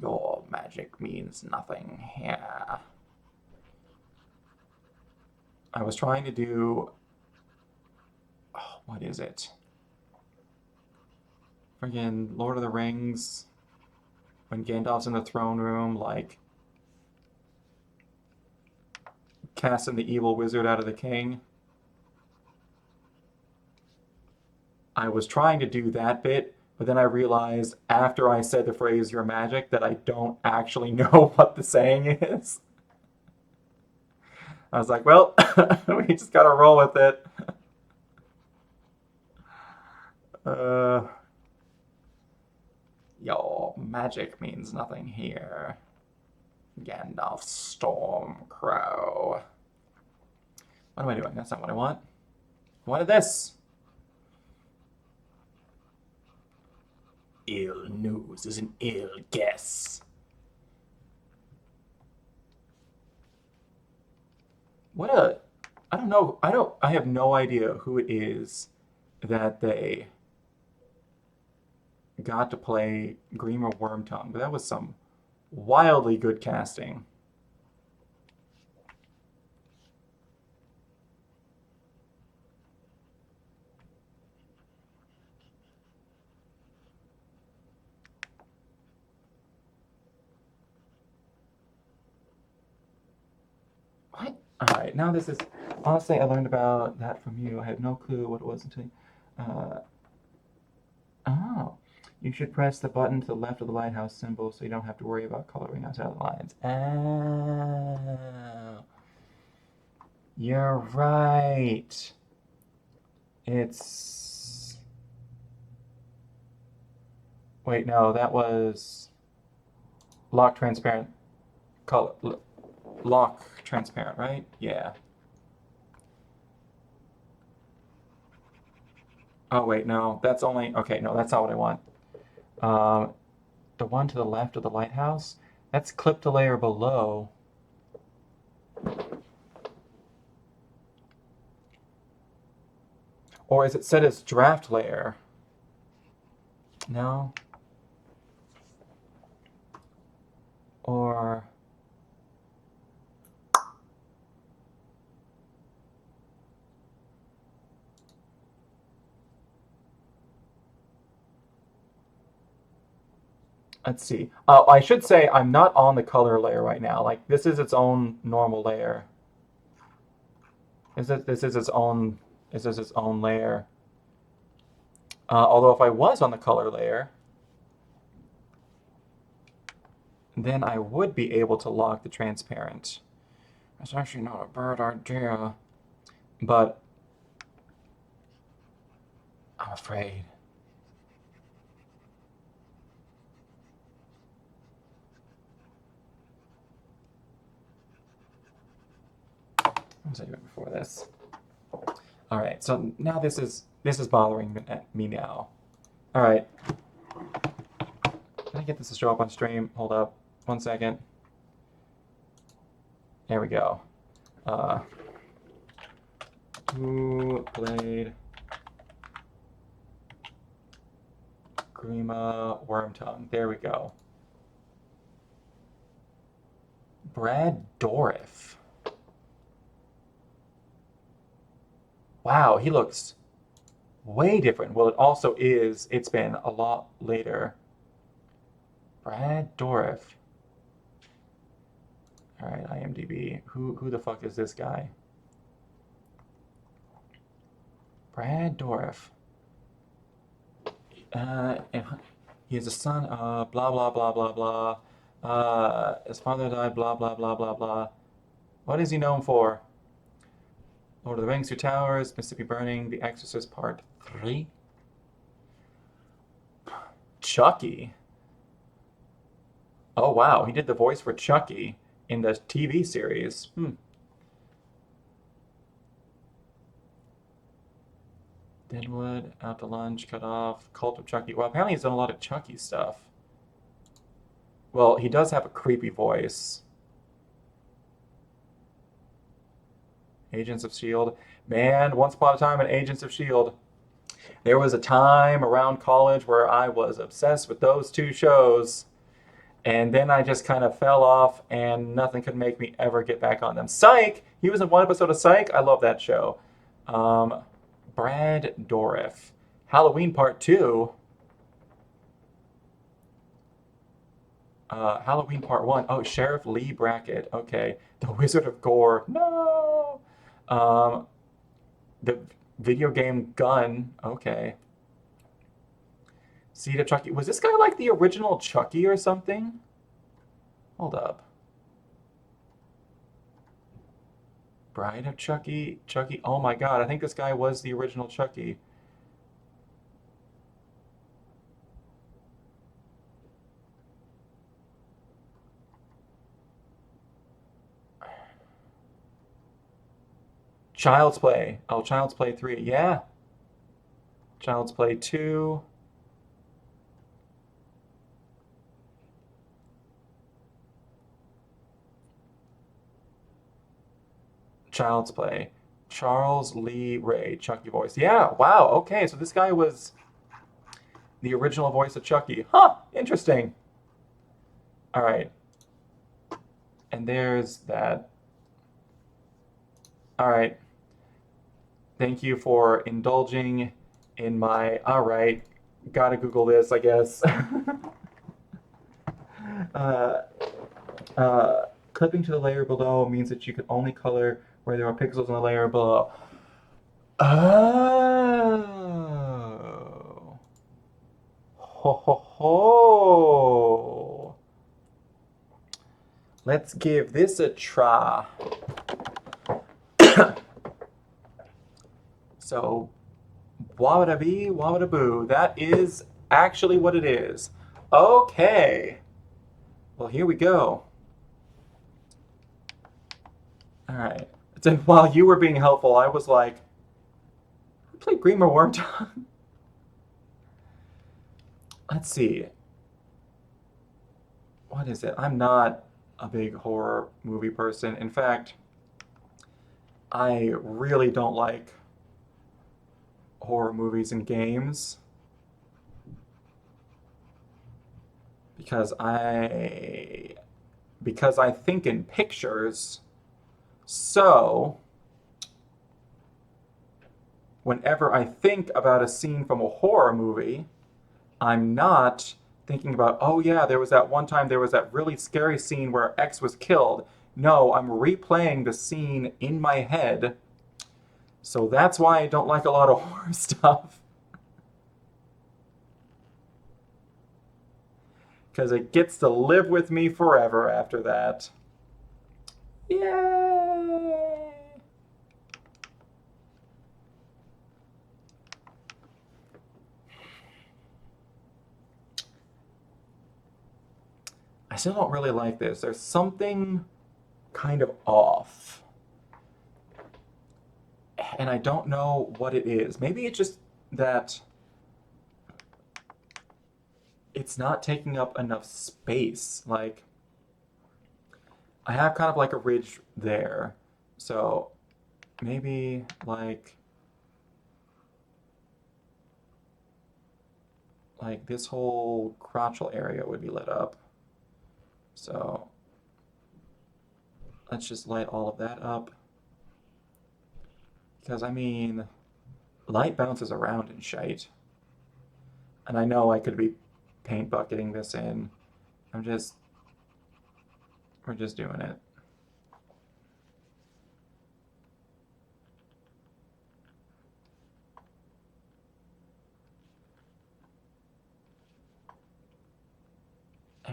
Speaker 2: Your magic means nothing here. I was trying to do, oh, what is it? Friggin' Lord of the Rings, when Gandalf's in the throne room, like, casting the evil wizard out of the king. I was trying to do that bit, but then I realized after I said the phrase "your magic" that I don't actually know what the saying is. I was like, well, we just gotta roll with it. Your magic means nothing here. Gandalf Stormcrow. What am I doing? That's not what I want. I wanted this. Ill news is an ill guess. What a... I don't know. I have no idea who it is that they got to play Grima Wormtongue, but that was some wildly good casting. What? Alright, now this is... Honestly, I learned about that from you. I had no clue what it was until... Oh. You should press the button to the left of the lighthouse symbol so you don't have to worry about coloring outside of the lines. Oh. You're right. It's... Wait, no, that was... Lock transparent... Color... Lock transparent, right? Yeah. Oh, wait, no. That's only... Okay, no, that's not what I want. The one to the left of the lighthouse, that's clipped a layer below. Or is it set as draft layer? No. Or... Let's see. I should say I'm not on the color layer right now. Like, this is its own normal layer. This is its own layer. Although if I was on the color layer, then I would be able to lock the transparent. That's actually not a bad idea, but I'm afraid. What was I doing before this? All right, so now this is bothering me now. All right, can I get this to show up on stream? Hold up, 1 second. There we go. Who played Grima Wormtongue? There we go. Brad Dourif. Wow, he looks way different. Well, it also is. It's been a lot later. Brad Dourif. All right, IMDb. Who the fuck is this guy? Brad Dourif. And he is a son of blah blah blah blah blah. His father died. Blah blah blah blah blah. What is he known for? Lord of the Rings, Two Towers, Mississippi Burning, The Exorcist Part 3. Chucky. Oh wow, he did the voice for Chucky in the TV series. Deadwood, Out to Lunch, Cut Off, Cult of Chucky. Well, apparently he's done a lot of Chucky stuff. Well, he does have a creepy voice. Agents of S.H.I.E.L.D. Man, once upon a time in Agents of S.H.I.E.L.D. There was a time around college where I was obsessed with those two shows. And then I just kind of fell off and nothing could make me ever get back on them. Psych! He was in one episode of Psych. I love that show. Brad Dourif. Halloween Part 2. Halloween Part 1. Oh, Sheriff Lee Brackett. Okay. The Wizard of Gore. No! The video game Gun. Okay. Seed of Chucky. Was this guy like the original Chucky or something? Hold up. Bride of Chucky. Chucky. Oh my god. I think this guy was the original Chucky. Child's Play. Oh, Child's Play 3. Yeah. Child's Play 2. Child's Play. Charles Lee Ray, Chucky voice. Yeah, wow, okay, so this guy was the original voice of Chucky. Huh, interesting. All right. And there's that. All right. Thank you for indulging in my, all right, gotta Google this, I guess. Clipping to the layer below means that you can only color where there are pixels in the layer below. Oh. Ho ho ho. Let's give this a try. So, wabada bee, wabada boo. That is actually what it is. Okay. Well, here we go. All right. Then while you were being helpful, I was like, play Greener Wormtongue. Let's see. What is it? I'm not a big horror movie person. In fact, I really don't like horror movies and games because I think in pictures. So, whenever I think about a scene from a horror movie, I'm not thinking about, oh yeah, there was that one time there was that really scary scene where X was killed. No, I'm replaying the scene in my head. So that's why I don't like a lot of horror stuff. Because it gets to live with me forever after that. Yay! I still don't really like this. There's something kind of off. And I don't know what it is. Maybe it's just that it's not taking up enough space. Like, I have kind of like a ridge there. So maybe like this whole crotchal area would be lit up. So let's just light all of that up. Because I mean, light bounces around in shite. And I know I could be paint bucketing this in. we're just doing it.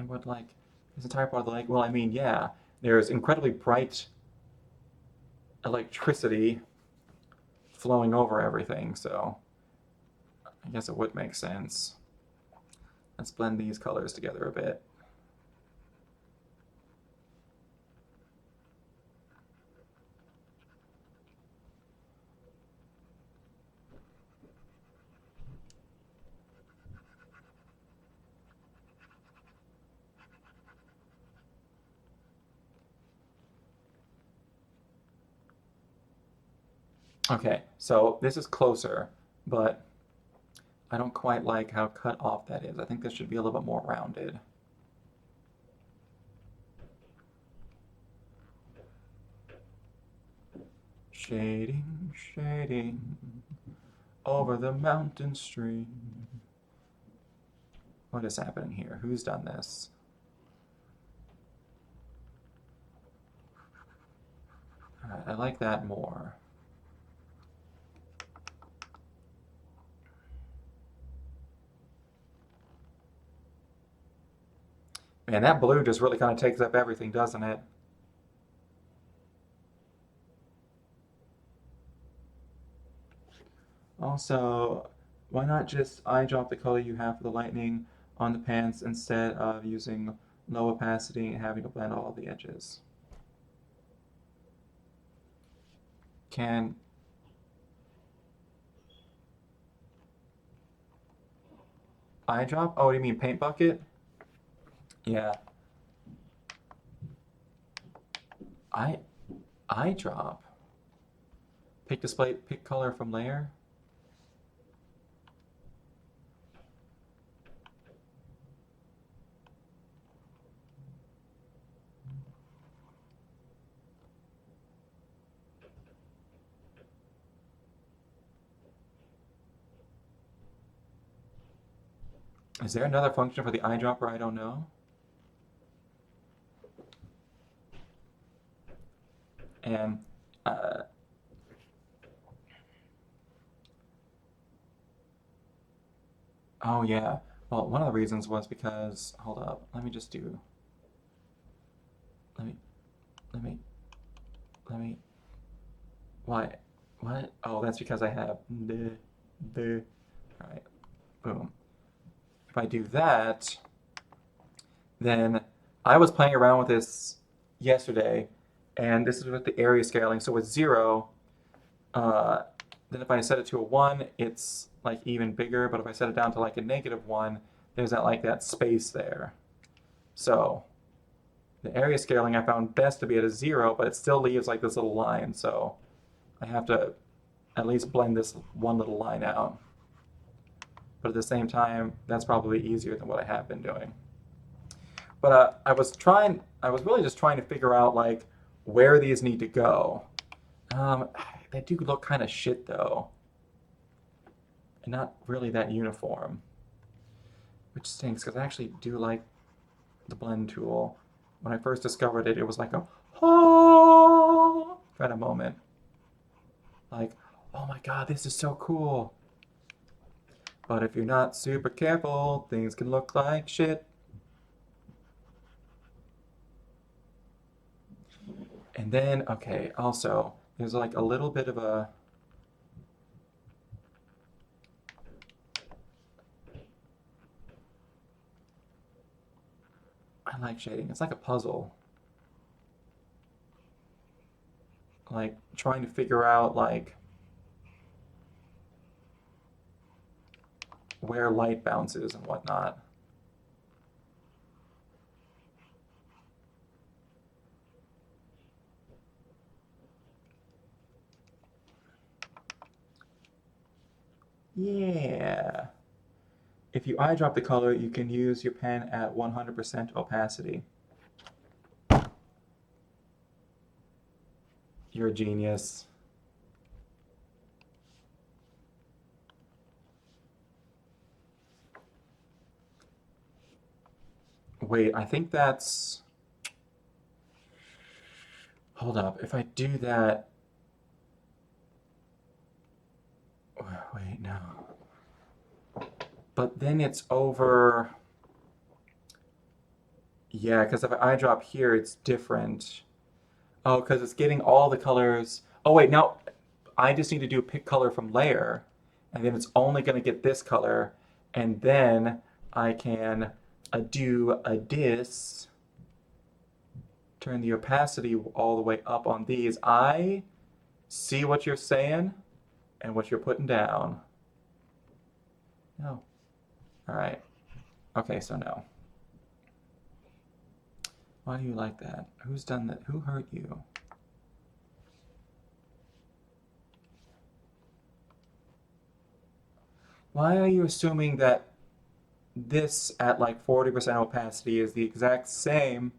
Speaker 2: and would like this entire part of the lake. Well, I mean, yeah, there's incredibly bright electricity flowing over everything, so I guess it would make sense. Let's blend these colors together a bit. Okay, so this is closer, but I don't quite like how cut off that is. I think this should be a little bit more rounded. Shading, shading, over the mountain stream. What is happening here? Who's done this? Alright, I like that more. Man, that blue just really kind of takes up everything, doesn't it? Also, why not just eyedrop the color you have for the lightning on the pants instead of using low opacity and having to blend all of the edges? Can eyedrop? Oh, you mean paint bucket? Yeah. Eyedrop. Pick display, pick color from layer. Is there another function for the eyedropper I don't know? And oh yeah. Well, one of the reasons was because hold up. Let me just do. Let me. Let me. Let me. Why? What? Oh, that's because I have the. All right. Boom. If I do that, then I was playing around with this yesterday, and this is with the area scaling. So with 0, then if I set it to a 1, it's like even bigger. But if I set it down to like a -1, there's that space there. So the area scaling I found best to be at a 0, but it still leaves like this little line. So I have to at least blend this one little line out. But at the same time, that's probably easier than what I have been doing. But I was really just trying to figure out like where these need to go. They do look kind of shit though, and not really that uniform, which stinks because I actually do like the blend tool. When I first discovered it, it was like a oh kind of moment. Like, oh my god, this is so cool. But if you're not super careful, things can look like shit. And then, okay, also, there's like a little bit of a... I like shading. It's like a puzzle. Like, trying to figure out, like, where light bounces and whatnot. Yeah. If you eyedrop the color, you can use your pen at 100% opacity. You're a genius. Wait, I think that's... Hold up, if I do that... Wait, no. But then it's over... Yeah, because if I eyedrop here, it's different. Oh, because it's getting all the colors. Oh, wait, now I just need to do pick color from layer, and then it's only going to get this color, and then I can do a dis, turn the opacity all the way up on these. I see what you're saying and what you're putting down. No. All right. Okay, so no. Why do you like that? Who's done that? Who hurt you? Why are you assuming that this at like 40% opacity is the exact same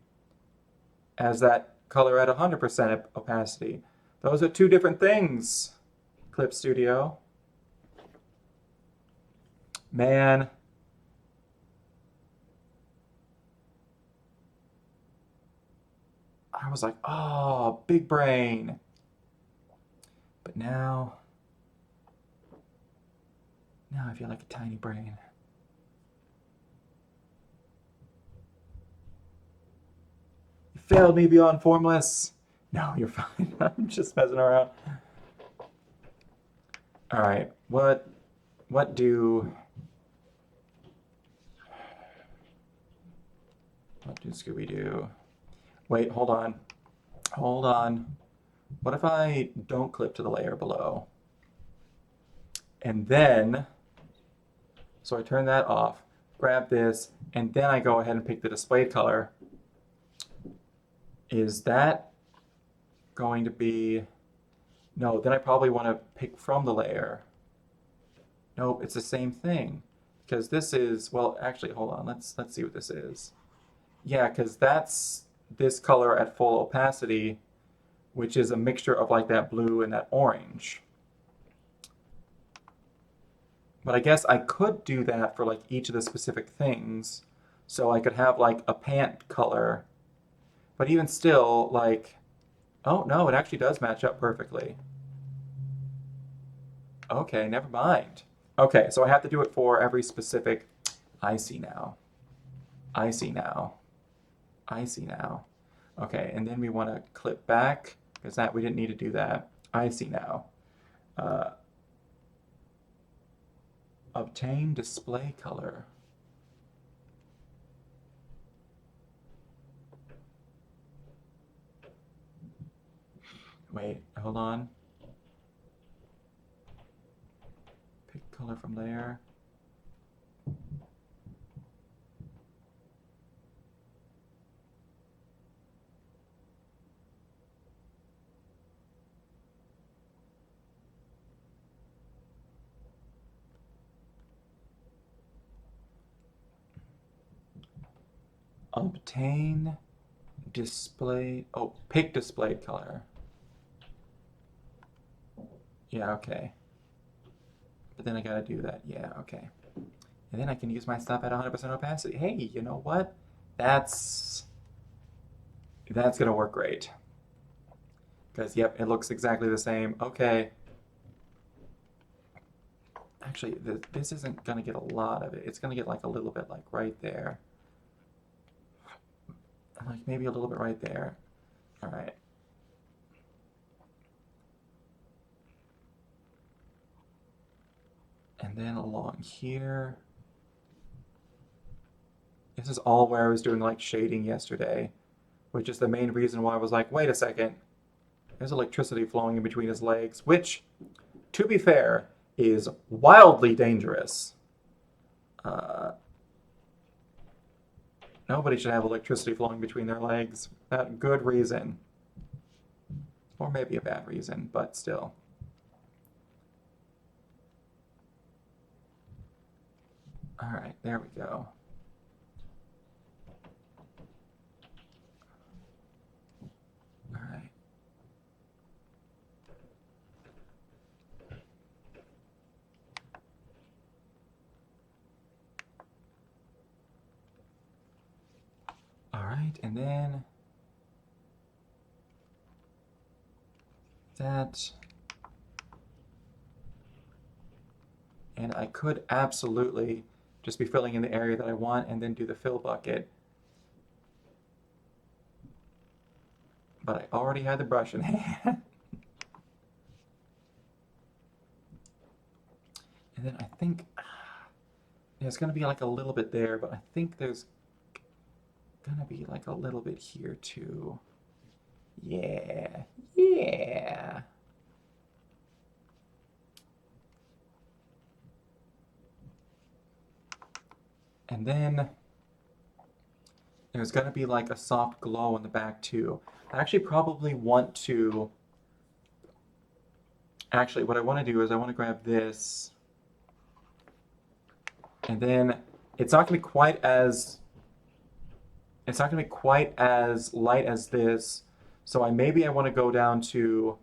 Speaker 2: as that color at 100% opacity? Those are two different things, Clip Studio. Man. I was like, oh, big brain. But now I feel like a tiny brain. You failed me beyond formless. No, you're fine. I'm just messing around. All right, what do Scooby do? Wait, hold on. Hold on. What if I don't clip to the layer below? And then, so I turn that off, grab this, and then I go ahead and pick the displayed color. Is that going to be, no, then I probably want to pick from the layer. Nope, it's the same thing. Because this is, well, actually, hold on, let's see what this is. Yeah, because that's this color at full opacity, which is a mixture of like that blue and that orange. But I guess I could do that for like each of the specific things. So I could have like a pant color. But even still, like, oh no, it actually does match up perfectly. Okay, never mind. Okay, so I have to do it for every specific. I see now. I see now. I see now. Okay, and then we want to clip back because that we didn't need to do that. I see now. Uh, obtain display color. Wait, hold on. Pick color from layer. Obtain display. Oh, pick displayed color. Yeah, okay. But then I gotta do that. Yeah, okay. And then I can use my stuff at 100% opacity. Hey, you know what? That's gonna work great. Because, yep, it looks exactly the same. Okay. Actually, this isn't gonna get a lot of it. It's gonna get like a little bit like right there. Like maybe a little bit right there. All right. And then along here. This is all where I was doing like shading yesterday, which is the main reason why I was like, wait a second, there's electricity flowing in between his legs, which, to be fair, is wildly dangerous. Nobody should have electricity flowing between their legs. That good reason. Or maybe a bad reason, but still. All right, there we go. All right. All right, and then that. And I could absolutely just be filling in the area that I want and then do the fill bucket. but I already had the brush in hand. And then I think there's going to be like a little bit there, but I think there's going to be like a little bit here too. Yeah, yeah. And then there's going to be like a soft glow in the back too. I actually probably want to, actually what I want to do is I want to grab this, and then it's not going to be quite as, it's not going to be quite as light as this, so maybe I want to go down to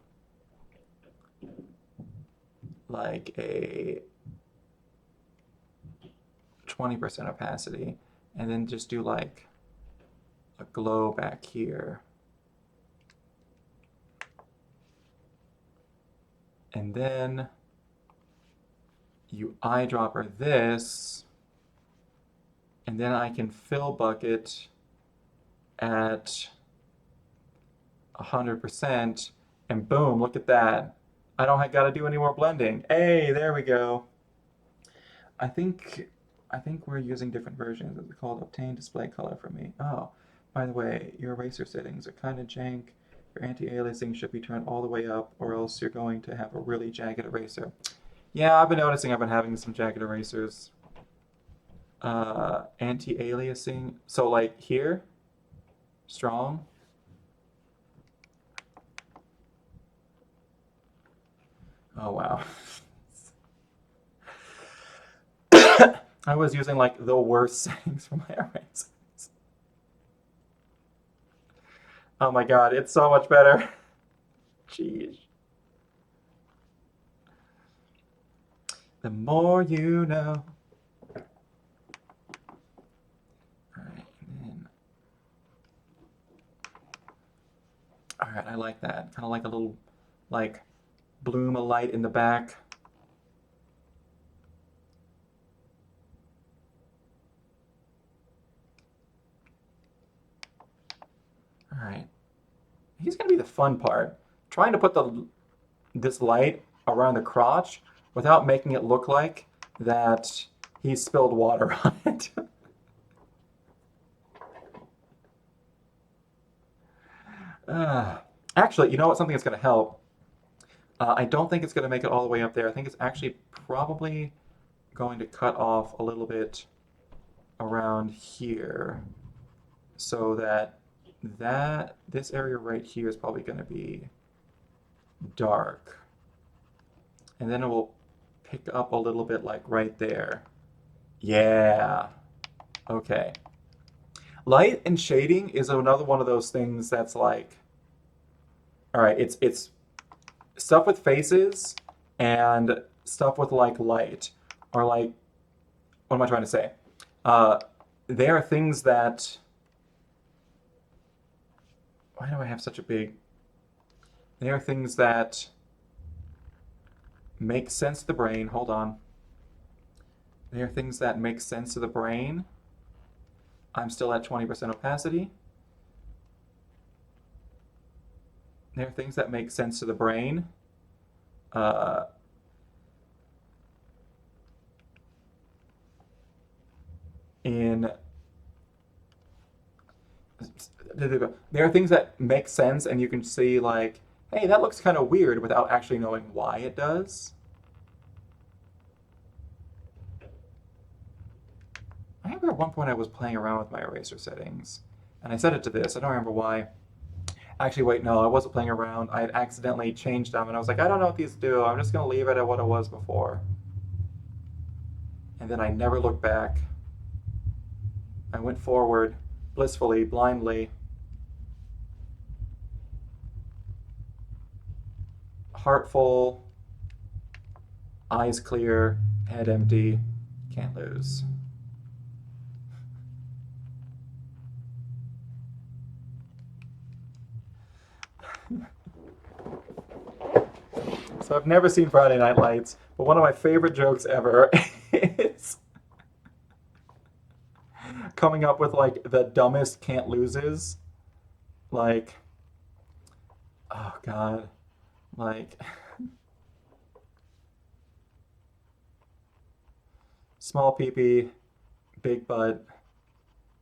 Speaker 2: like a 20% opacity, and then just do like a glow back here. And then you eyedropper this, and then I can fill bucket at 100%, and boom, look at that. I don't got to do any more blending. Hey, there we go. I think we're using different versions. It's called Obtain Display Color for me. Oh, by the way, your eraser settings are kind of jank. Your anti-aliasing should be turned all the way up, or else you're going to have a really jagged eraser. Yeah, I've been noticing I've been having some jagged erasers. Anti-aliasing. So like here, strong. Oh wow. I was using like the worst settings for my erasers. Oh my god, it's so much better. Jeez. The more you know. Alright, and then. Alright, I like that. Kind of like a little, like, bloom of light in the back. Alright. He's gonna be the fun part. Trying to put this light around the crotch without making it look like that he spilled water on it. Actually, you know what? Something that's going to help. I don't think it's going to make it all the way up there. I think it's actually probably going to cut off a little bit around here, so that this area right here is probably going to be dark. And then it will pick up a little bit like right there. Yeah. Okay. Light and shading is another one of those things that's like, all right, it's stuff with faces and stuff with like light, or like, what am I trying to say? They are things that, why do I have such a big, they are things that make sense to the brain. Hold on. They are things that make sense to the brain. I'm still at 20% opacity. There are things that make sense to the brain. There are things that make sense, and you can see like, hey, that looks kind of weird without actually knowing why it does. I remember at one point I was playing around with my eraser settings, and I set it to this. I don't remember why. Actually, wait, no, I wasn't playing around. I had accidentally changed them, and I was like, I don't know what these do. I'm just going to leave it at what it was before. And then I never looked back. I went forward, blissfully, blindly. Heart full, eyes clear, head empty, can't lose. So I've never seen Friday Night Lights, but one of my favorite jokes ever is coming up with like the dumbest can't loses. Like, Oh God, like small peepee, big butt,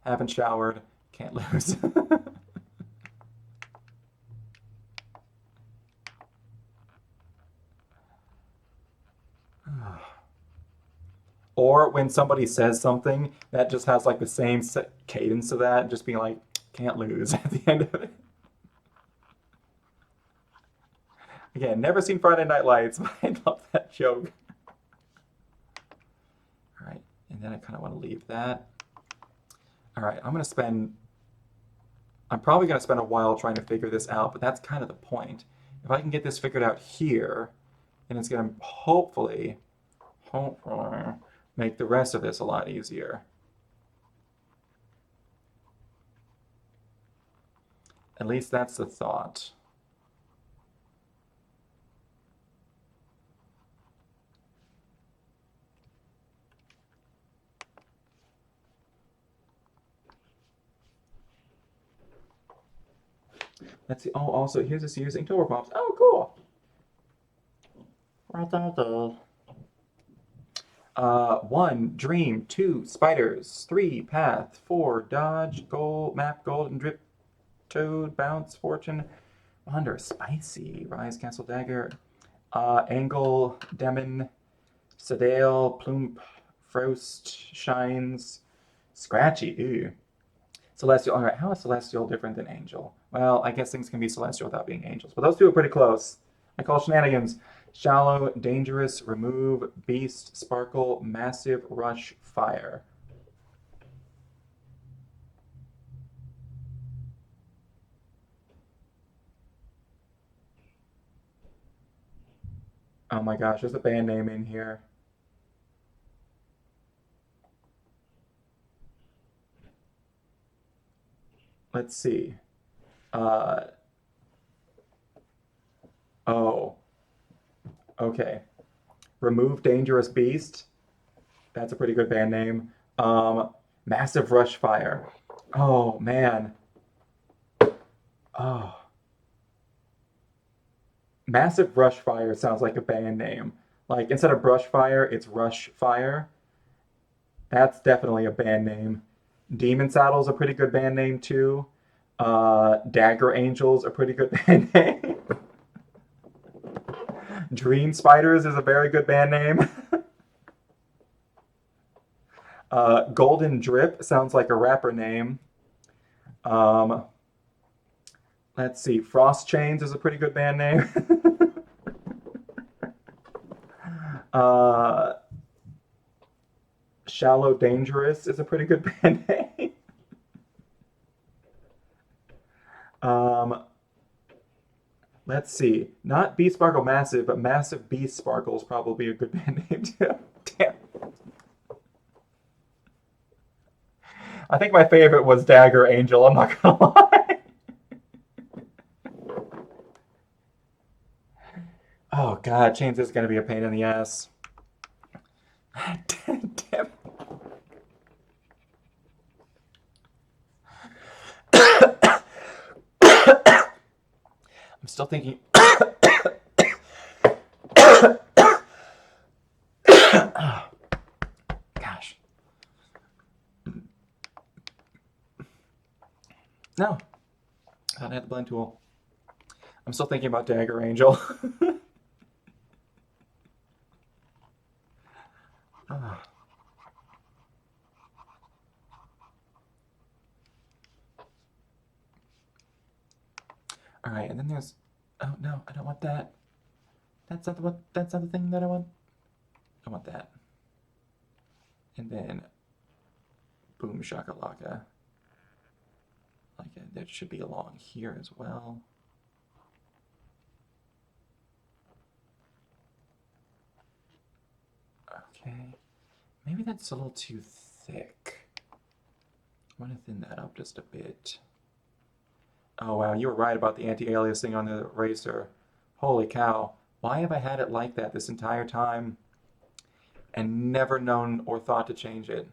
Speaker 2: haven't showered, can't lose. Or when somebody says something that just has like the same cadence to that, just being like, can't lose at the end of it. Again, never seen Friday Night Lights, but I love that joke. All right, and then I kind of want to leave that. All right, I'm probably going to spend a while trying to figure this out, but that's kind of the point. If I can get this figured out here, then it's going to hopefully make the rest of this a lot easier. At least that's the thought. Let's see. Oh, also, here's this using Tower Pops. Oh, cool.
Speaker 3: What are they?
Speaker 2: 1, dream. 2, spiders. 3, path. 4, dodge. Gold, map, golden drip, toad, bounce, fortune. Wonder, spicy. Rise, cancel, dagger. Angle, demon, sedale, plump, frost, shines, scratchy. Ew. Celestial. All right, how is celestial different than angel? Well, I guess things can be celestial without being angels, but those two are pretty close. I call shenanigans. Shallow, dangerous, remove, beast, sparkle, massive, rush, fire. Oh my gosh, there's a band name in here. Let's see. Uh, oh, okay. Remove dangerous beast. That's a pretty good band name. Massive rush fire. Oh man. Oh, Massive Rush Fire sounds like a band name. Like instead of Brush Fire, it's Rush Fire. That's definitely a band name. Demon Saddle's a pretty good band name too. Dagger Angels a pretty good band name. Dream Spiders is a very good band name. Golden Drip sounds like a rapper name. Um, let's see. Frost Chains is a pretty good band name. uh, Shallow Dangerous is a pretty good band name. Um, let's see. Not Beast Sparkle Massive, but Massive Beast Sparkle is probably a good band name too. Damn. I think my favorite was Dagger Angel, I'm not gonna lie. Oh god, Chains is gonna be a pain in the ass. Damn. I'm still thinking. Oh, gosh. No, I don't have the blend tool. I'm still thinking about Dagger Angel. Oh. All right, and then there's. Oh no, I don't want that. That's not the one. That's not the thing that I want. I want that. And then, boom shakalaka. Like that should be along here as well. Okay, maybe that's a little too thick. I want to thin that up just a bit. Oh wow, you were right about the anti-aliasing on the eraser. Holy cow. Why have I had it like that this entire time and never known or thought to change it?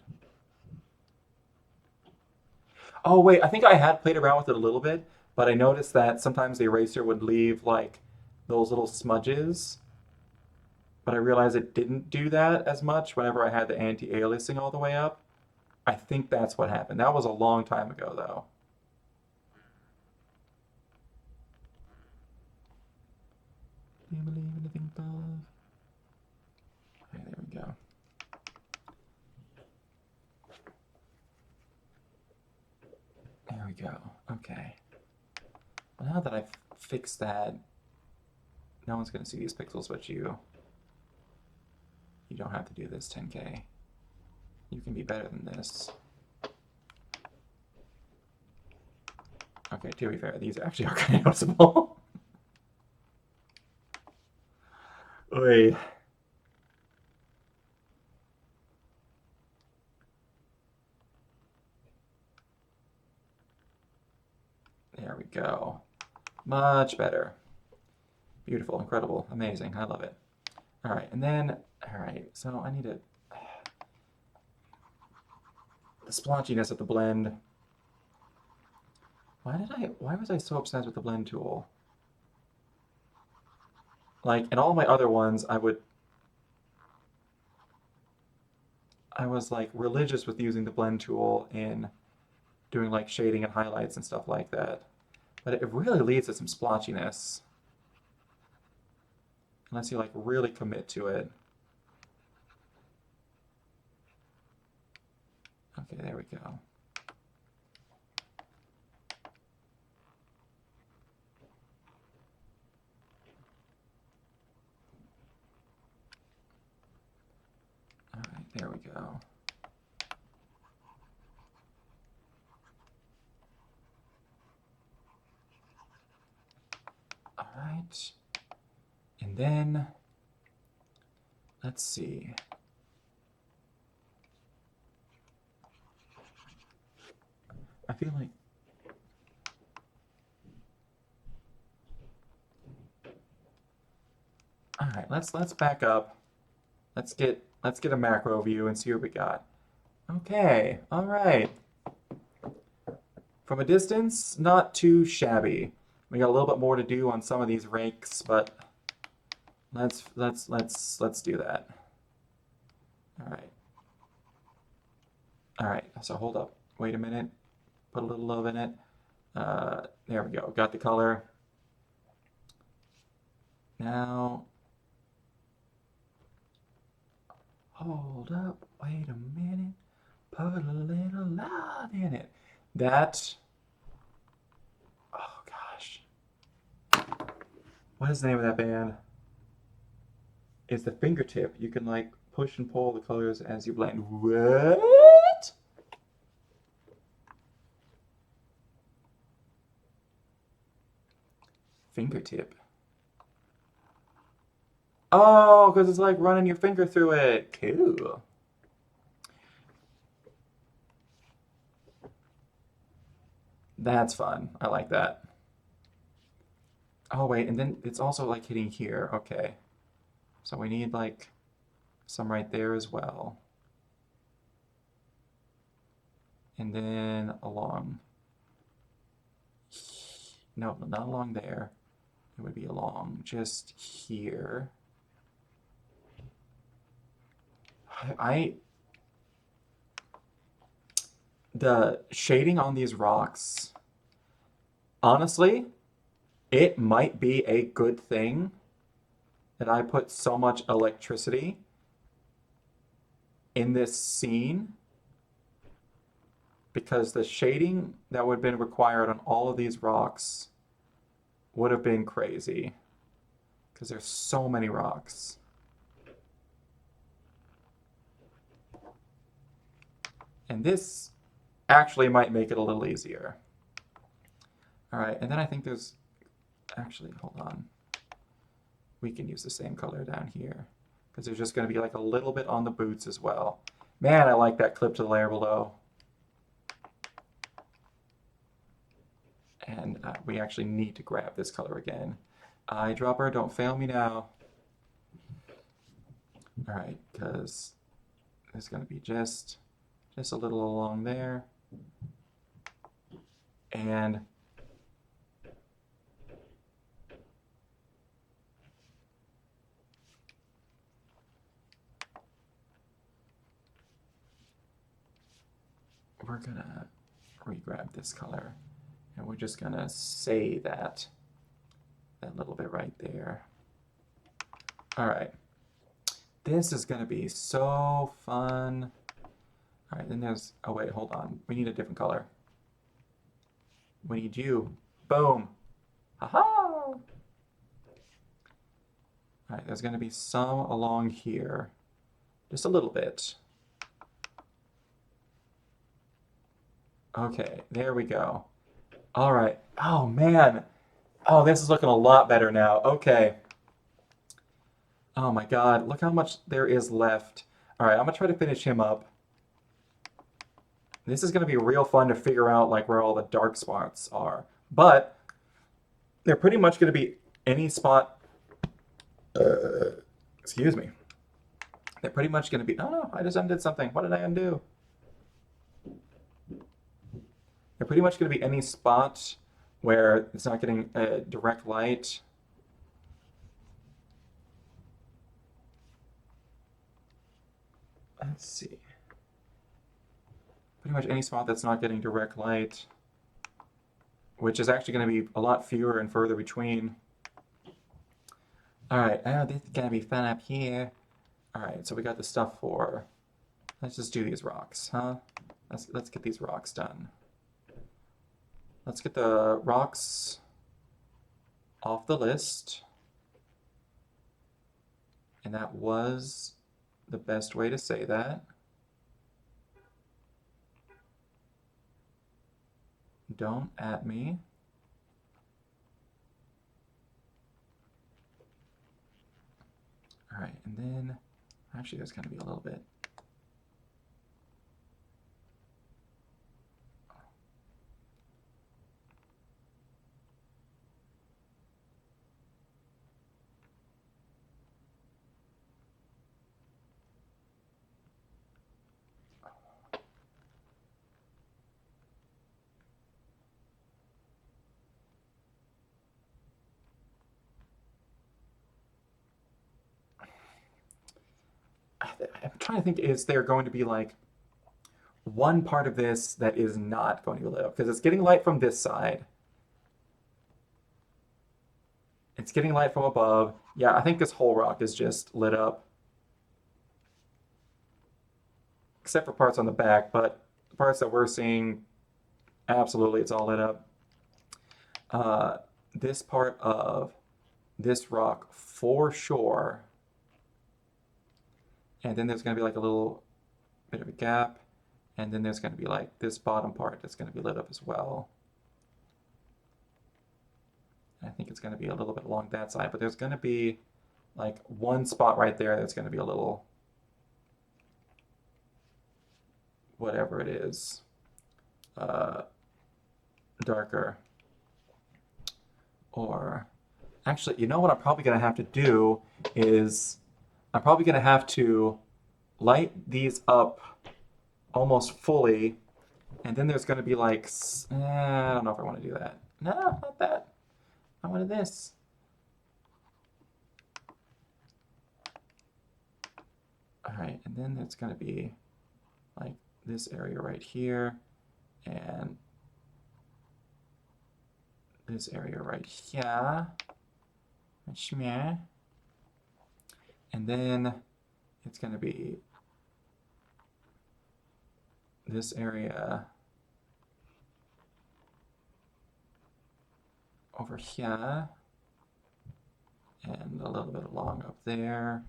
Speaker 2: Oh wait, I think I had played around with it a little bit, but I noticed that sometimes the eraser would leave like those little smudges, but I realized it didn't do that as much whenever I had the anti-aliasing all the way up. I think that's what happened. That was a long time ago though. Do you believe anything above? Okay, there we go. There we go. Okay. Well, now that I've fixed that, no one's gonna see these pixels but you. You don't have to do this 10K. You can be better than this. Okay, to be fair, these actually are kind of noticeable. Oy. There we go. Much better. Beautiful, incredible, amazing. I love it. All right, and then, all right, so I need to... The splotchiness of the blend. Why was I so obsessed with the blend tool? Like, in all my other ones, I was like religious with using the blend tool in doing like shading and highlights and stuff like that. But it really leads to some splotchiness. Unless you like really commit to it. Okay, there we go. All right, there we go. All right. And then, let's see. I feel like all right, let's back up. Let's get a macro view and see what we got. Okay, all right. From a distance, not too shabby. We got a little bit more to do on some of these rakes, but let's do that. All right. All right. So hold up. Wait a minute. Put a little love in it. There we go. Got the color. Now, hold up. Wait a minute. Put a little love in it. That. Oh gosh. What is the name of that band? It's the fingertip. You can like push and pull the colors as you blend. What? Fingertip. Oh, because it's like running your finger through it. Cool. That's fun. I like that. Oh, wait, and then it's also like hitting here. Okay. So we need like some right there as well. And then along. No, not along there. It would be along just here. The shading on these rocks, honestly, it might be a good thing that I put so much electricity in this scene because the shading that would have been required on all of these rocks would have been crazy because there's so many rocks. And this actually might make it a little easier. All right, and then I think there's, actually, hold on. We can use the same color down here because there's just going to be like a little bit on the boots as well. Man, I like that clip to the layer below. And we actually need to grab this color again. Eyedropper, don't fail me now. All right, because there's going to be just a little along there. And we're gonna re-grab this color, and we're just gonna say that little bit right there. All right, this is gonna be so fun. All right, then there's, oh wait, hold on. We need a different color. We need you. Boom. Haha. All right, there's gonna be some along here. Just a little bit. Okay, there we go. All right. Oh man. Oh, this is looking a lot better now. Okay. Oh my God, look how much there is left. All right, I'm gonna try to finish him up. This is gonna be real fun to figure out like where all the dark spots are. But they're pretty much gonna be any spot. Excuse me. They're pretty much gonna be. Oh no, I just undid something. What did I undo? They're pretty much gonna be any spot where it's not getting direct light. Let's see. Pretty much any spot that's not getting direct light, which is actually going to be a lot fewer and further between. All right, oh, this is going to be fun up here. All right, so we got the stuff for, let's just do these rocks, huh? Let's get these rocks done. Let's get the rocks off the list. And that was the best way to say that. Don't at me. All right, and then actually there's going to be a little bit. I'm trying to think, is there going to be like one part of this that is not going to be lit up? Because it's getting light from this side. It's getting light from above. Yeah, I think this whole rock is just lit up. Except for parts on the back, but the parts that we're seeing, absolutely it's all lit up. This part of this rock for sure. And then there's going to be like a little bit of a gap. And then there's going to be like this bottom part that's going to be lit up as well. I think it's going to be a little bit along that side, but there's going to be like one spot right there that's going to be a little, whatever it is, darker. Or actually, you know what I'm probably going to have to do is I'm probably going to have to light these up almost fully, and then there's going to be like, I don't know if I want to do that. No, not that. I wanted this. All right, and then there's going to be like this area right here, and this area right here, and then it's going to be this area over here, and a little bit along up there.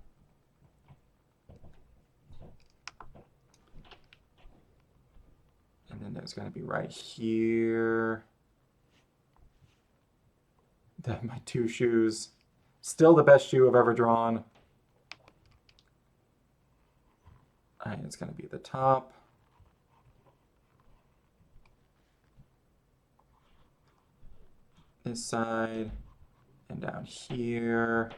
Speaker 2: And then there's going to be right here. My two shoes. Still the best shoe I've ever drawn. All right, it's going to be the top. This side and down here.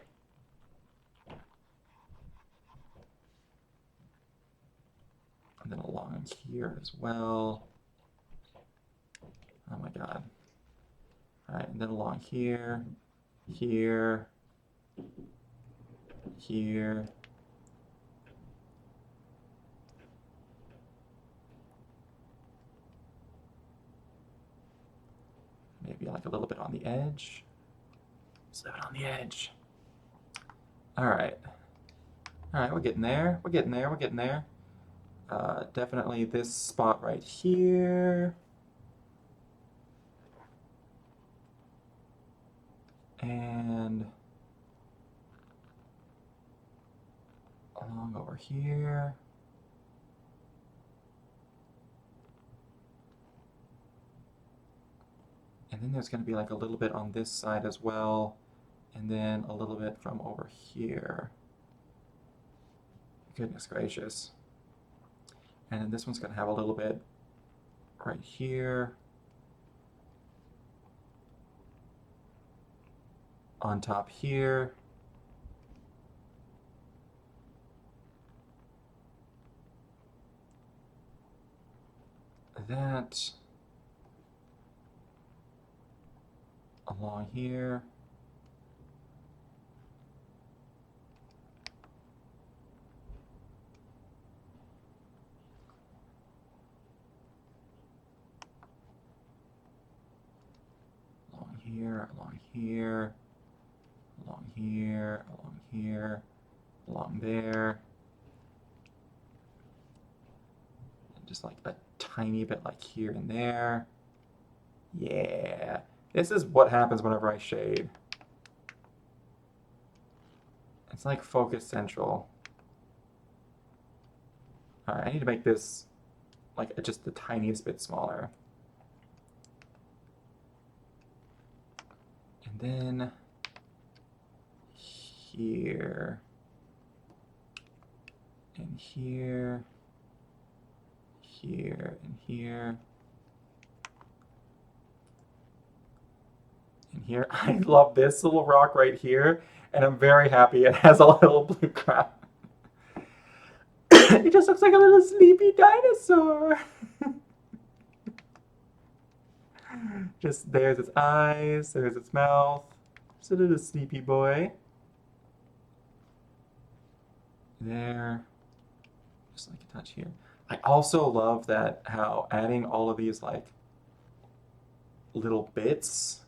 Speaker 2: And then along here as well. Oh my God. All right, and then along here, here, here. Maybe like a little bit on the edge. Just leave it on the edge. All right. All right, we're getting there. We're getting there. We're getting there. Definitely this spot right here. And along over here. And then there's going to be like a little bit on this side as well. And then a little bit from over here. Goodness gracious. And then this one's going to have a little bit right here. On top here. That. Along here. Along here, along here, along here, along here, along there. And just like a tiny bit like here and there. Yeah. This is what happens whenever I shade. It's like focus central. Alright, I need to make this like just the tiniest bit smaller. And then here and here, here and here, and here. I love this little rock right here, and I'm very happy it has a little blue crown. It just looks like a little sleepy dinosaur. Just there's its eyes, there's its mouth. It's a little sleepy boy. There. Just like a touch here. I also love that how adding all of these like little bits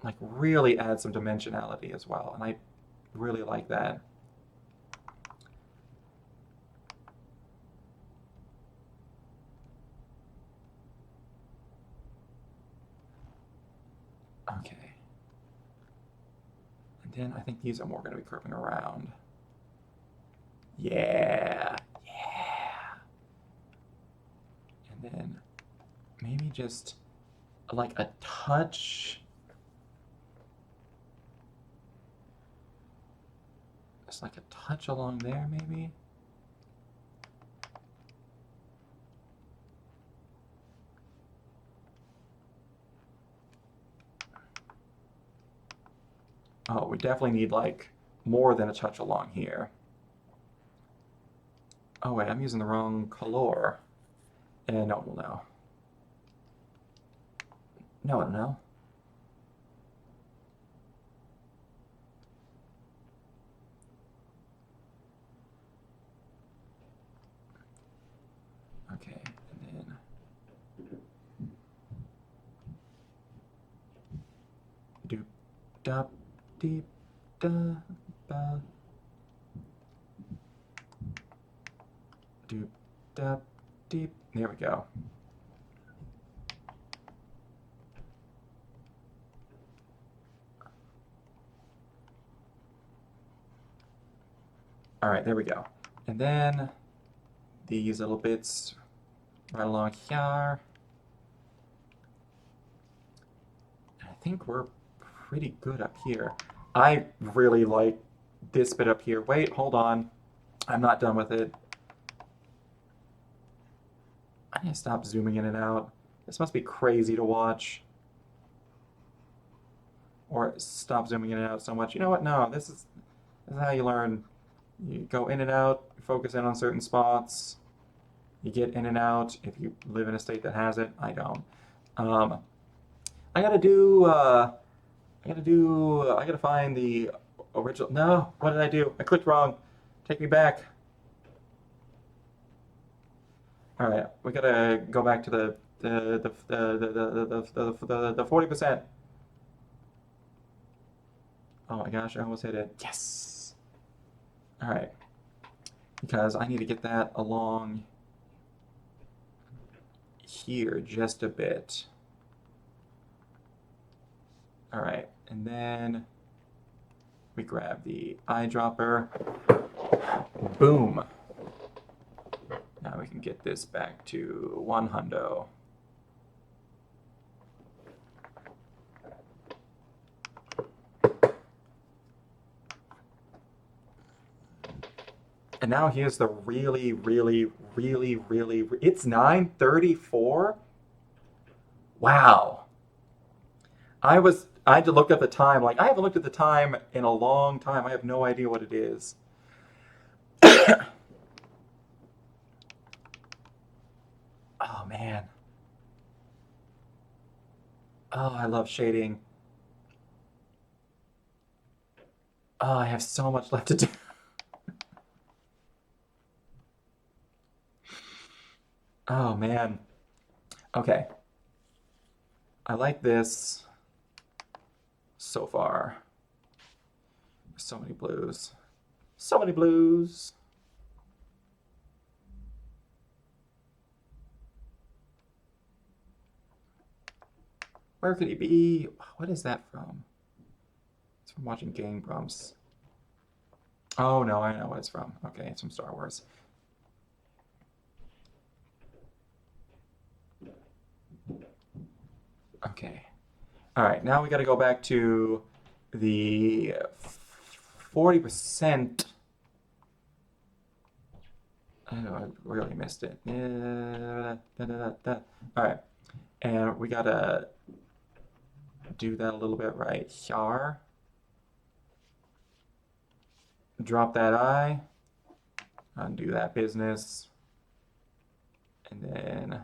Speaker 2: like really adds some dimensionality as well, and I really like that. Okay. And then I think these are more going to be curving around. Yeah. Yeah. And then maybe just like a touch. Just like a touch along there, maybe. Oh, we definitely need like more than a touch along here. Oh wait, I'm using the wrong color. And no one will know. No one will know. Okay, and then doop dop deep da ba doop dop deep. There we go. All right, there we go. And then these little bits right along here. I think we're pretty good up here. I really like this bit up here. Wait, hold on. I'm not done with it. I need to stop zooming in and out. This must be crazy to watch. Or stop zooming in and out so much. You know what? No, this is how you learn. You go in and out, focus in on certain spots. You get in and out if you live in a state that has it. I don't. I gotta find the original. No, what did I do? I clicked wrong. Take me back. All right, we gotta go back to the 40%. Oh my gosh, I almost hit it. Yes. All right, because I need to get that along here just a bit. All right, and then we grab the eyedropper. Boom. Now we can get this back to 100. And now here's the really, it's 9:34? Wow. I had to look at the time. Like, I haven't looked at the time in a long time. I have no idea what it is. Oh, man. Oh, I love shading. Oh, I have so much left to do. Oh, man. Okay. I like this so far. So many blues. So many blues. Where could he be? What is that from? It's from watching Game Grumps. Oh, no, I know what it's from. Okay, it's from Star Wars. Okay. All right, now we got to go back to the 40%. Oh, I really missed it. All right, and we got to do that a little bit right here. Drop that eye. Undo that business. And then,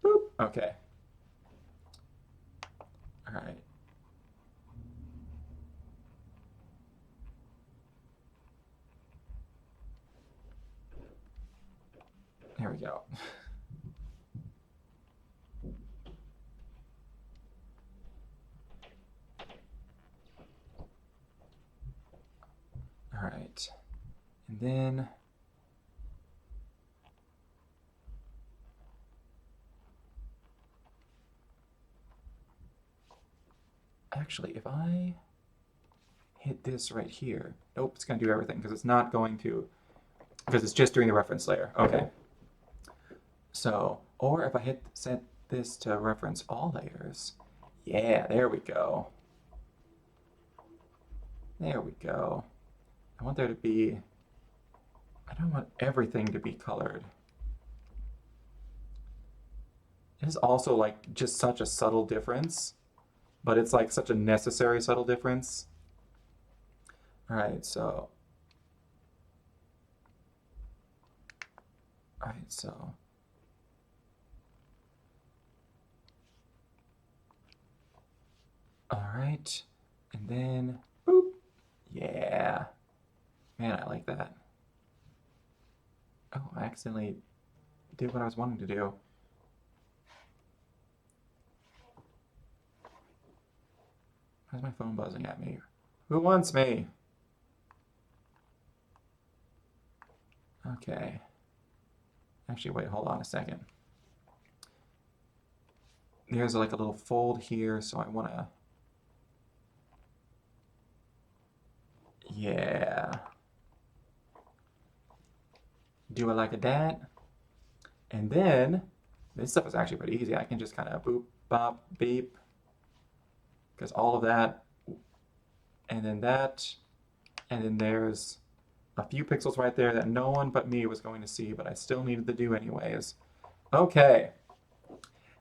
Speaker 2: boop. Okay. All right. There we go. All right. And then actually, if I hit this right here, nope, it's going to do everything because it's not going to, because it's just doing the reference layer. Okay. So, or if I set this to reference all layers, yeah, there we go. There we go. I want there to be, I don't want everything to be colored. It is also like just such a subtle difference, but it's like such a necessary subtle difference. All right, so. All right, so. All right, and then, boop. Yeah. Man, I like that. Oh, I accidentally did what I was wanting to do. Why's my phone buzzing at me? Who wants me? Okay. Actually, wait, hold on a second. There's like a little fold here, so I want to... Yeah. Do it like that. And then, this stuff is actually pretty easy. I can just kind of boop, bop, beep. Because all of that, and then that, and then there's a few pixels right there that no one but me was going to see, but I still needed to do anyways. Okay.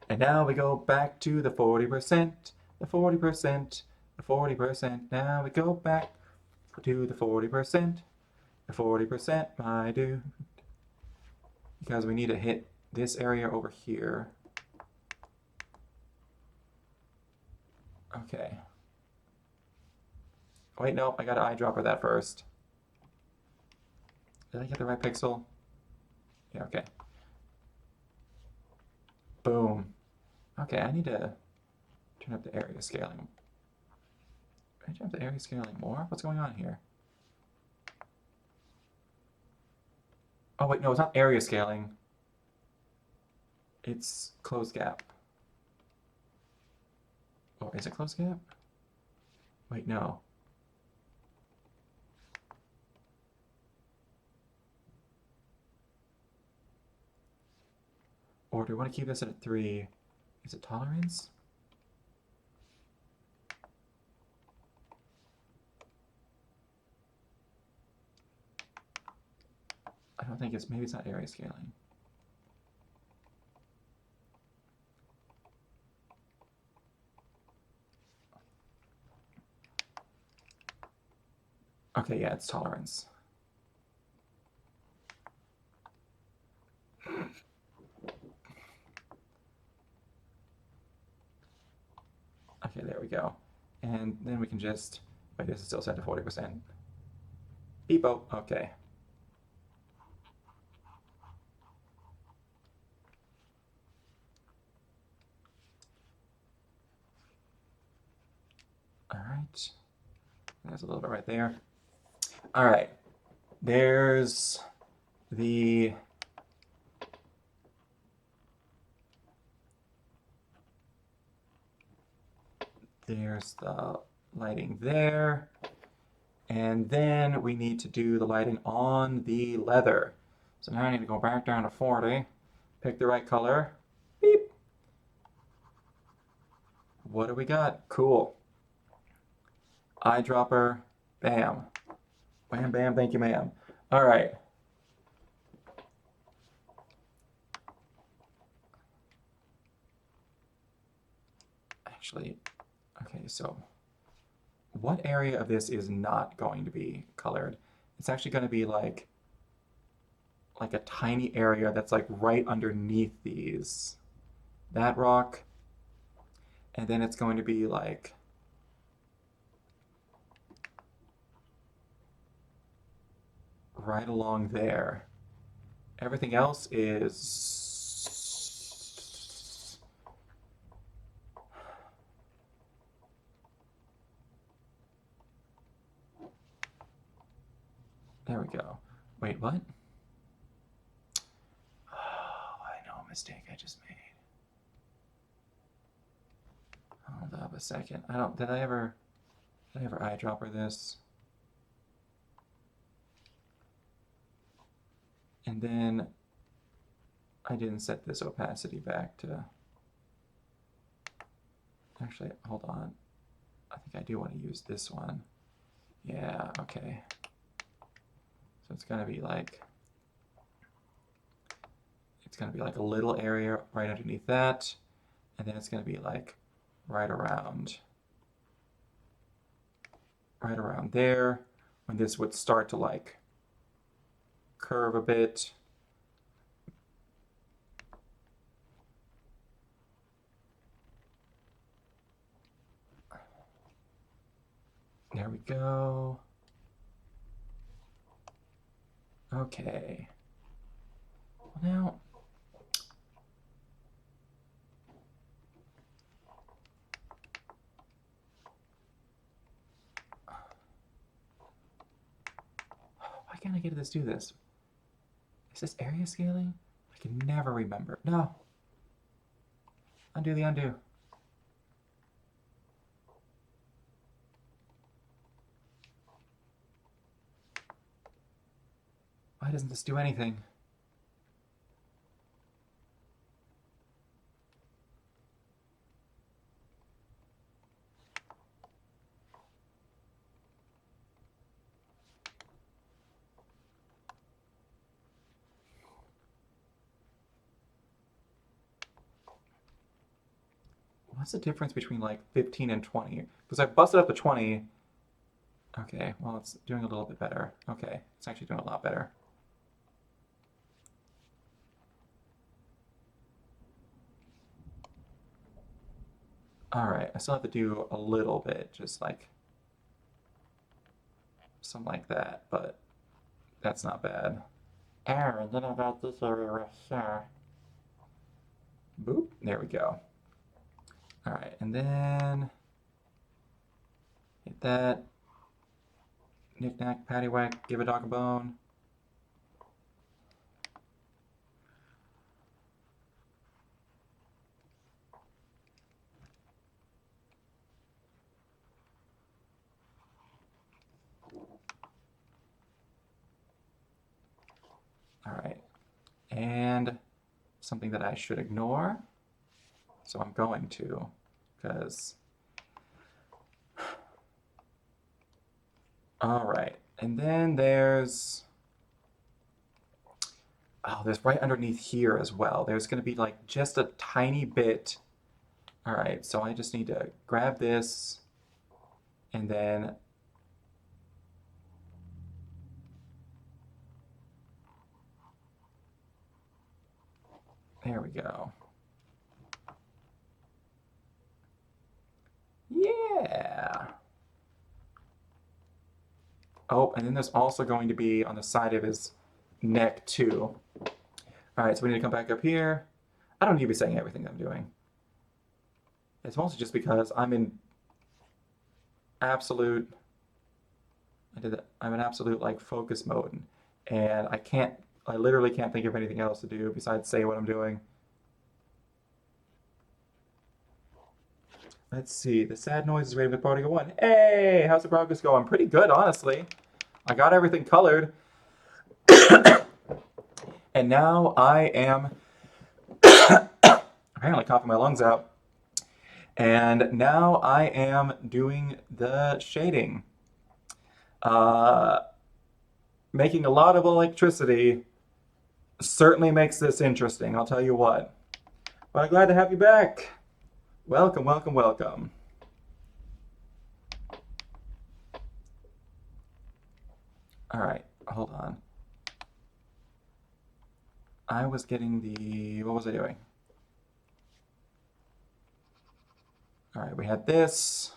Speaker 2: And now we go back to the 40%, the 40%, the 40%. Now we go back to the 40%, the 40%, my dude. because we need to hit this area over here. Okay. Wait, no, I gotta eyedropper that first. Did I get the right pixel? Yeah, okay. Boom. Okay, I need to turn up the area scaling. I turn up the area scaling more? What's going on here? Oh wait, no, it's not area scaling. It's closed gap. Oh, is it closed gap? Wait, no. Or do we want to keep this at a 3? Is it tolerance? I don't think it's, maybe it's not area scaling. Okay, yeah, it's tolerance. Okay, there we go. And then we can just, wait, this is still set to 40%. Beepo, okay. All right. There's a little bit right there. All right. There's the lighting there. And then we need to do the lighting on the leather. So now I need to go back down to 40, pick the right color. Beep. What do we got? Cool. Eyedropper. Bam. Bam, bam, thank you, ma'am. All right. Actually, okay, so what area of this is not going to be colored? It's actually going to be like a tiny area that's like right underneath these. That rock. And then it's going to be like right along there. Everything else is there we go. Wait, what? Oh, I know a mistake I just made. Hold up a second. Did I ever eyedropper this? And then I didn't set this opacity back to, actually, hold on. I think I do want to use this one. Yeah, okay. So it's gonna be like a little area right underneath that, and then it's gonna be like right around there, when this would start to like curve a bit. There we go. Okay. Well, now, why can't I get this do this? Is this area scaling? I can never remember. No. Undo the undo. Why doesn't this do anything? What's the difference between like 15 and 20? Because I busted up to 20. Okay, well, it's doing a little bit better. Okay, it's actually doing a lot better. All right, I still have to do a little bit, just like something like that, but that's not bad.
Speaker 3: Oh, and then about this area right here.
Speaker 2: Boop, there we go. All right, and then hit that. Knick-knack, paddywhack, give a dog a bone. All right, and something that I should ignore, so I'm going to, because... All right, and then there's... Oh, there's right underneath here as well. There's going to be like just a tiny bit. All right, so I just need to grab this and then there we go. Yeah. Oh, and then there's also going to be on the side of his neck too. All right, so we need to come back up here. I don't need to be saying everything I'm doing. It's mostly just because I'm in absolute, I'm in absolute like focus mode, and I literally can't think of anything else to do besides say what I'm doing. Let's see, the sad noise is rated with Particle 1. Hey, how's the progress going? Pretty good, honestly. I got everything colored. And now I am apparently coughing my lungs out. And now I am doing the shading. Making a lot of electricity certainly makes this interesting, I'll tell you what. But I'm glad to have you back. Welcome, welcome, welcome. All right, hold on. I was getting the, what was I doing? All right, we had this.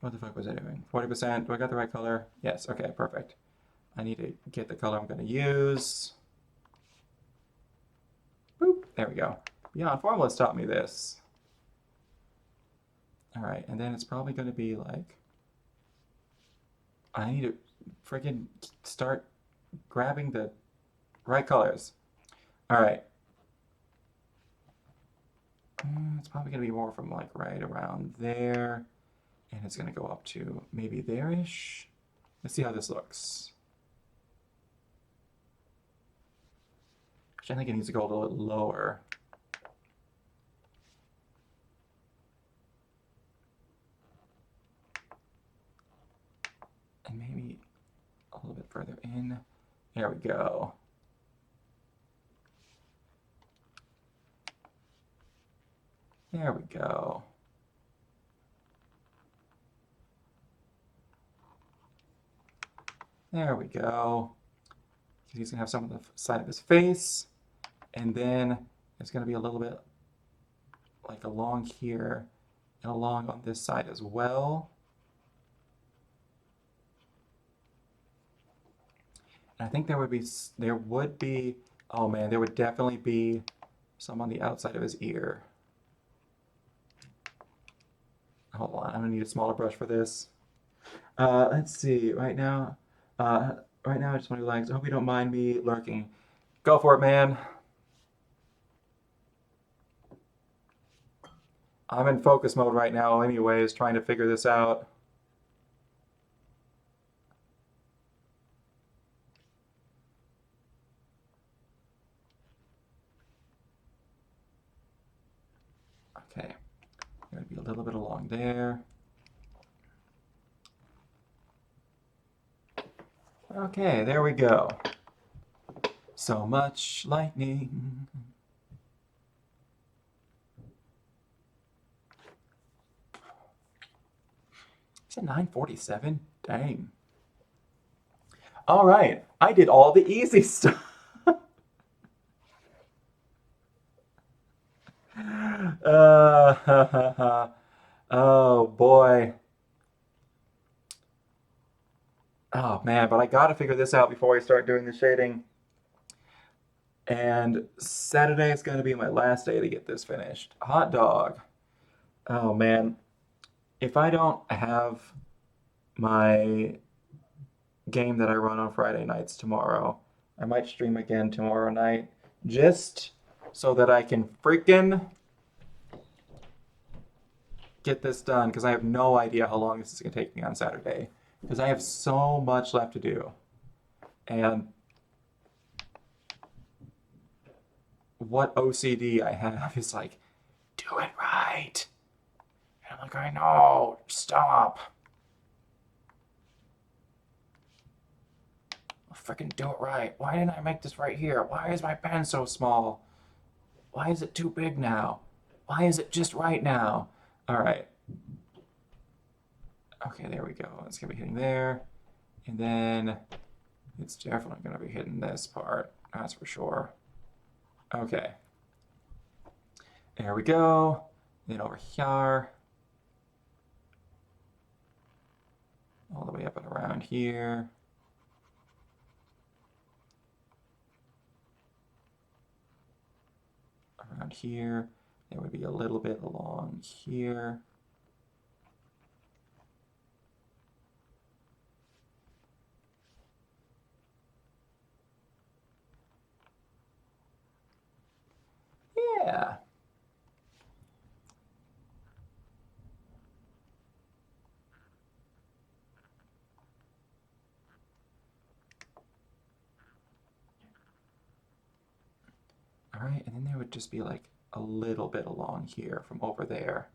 Speaker 2: What the fuck was I doing? 40%, do I got the right color? Yes, okay, perfect. I need to get the color I'm gonna use. Boop, there we go. Beyond Formless taught me this. All right, and then it's probably gonna be like, I need to freaking start grabbing the right colors. All right. It's probably gonna be more from like right around there. And it's gonna go up to maybe there-ish. Let's see how this looks. Actually, I think it needs to go a little bit lower. And maybe a little bit further in. There we go. There we go. There we go. He's gonna have some on the side of his face, and then it's gonna be a little bit like along here and along on this side as well. And I think there would be, oh man, there would definitely be some on the outside of his ear. Hold on, I'm gonna need a smaller brush for this. Let's see, right now I just want to relax. I hope you don't mind me lurking. Go for it, man. I'm in focus mode right now anyways, trying to figure this out. Okay, gonna be a little bit along there. Okay, there we go. So much lightning. Is it 9:47? Dang. All right, I did all the easy stuff. Oh boy. Oh man, but I gotta figure this out before I start doing the shading. And Saturday is gonna be my last day to get this finished. Hot dog. Oh man. If I don't have my game that I run on Friday nights tomorrow, I might stream again tomorrow night just so that I can freaking get this done because I have no idea how long this is going to take me on Saturday because I have so much left to do. And what OCD I have is like, do it right. And I'm like, I know, stop. I'll freaking do it right. Why didn't I make this right here? Why is my pen so small? Why is it too big now? Why is it just right now? All right. Okay, there we go. It's going to be hitting there. And then it's definitely going to be hitting this part. That's for sure. Okay. There we go. Then over here. All the way up and around here. Around here. There would be a little bit along here. Yeah. All right, and then there would just be like a little bit along here from over there.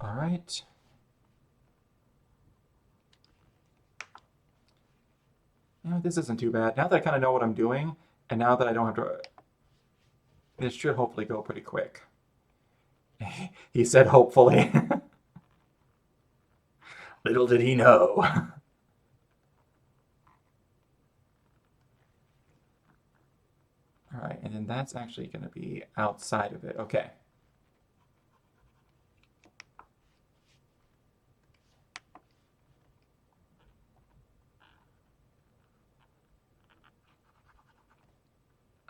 Speaker 2: All right. You know, this isn't too bad. Now that I kind of know what I'm doing, and now that I don't have to, this should hopefully go pretty quick. He said hopefully. Little did he know. All right, and then that's actually going to be outside of it. Okay.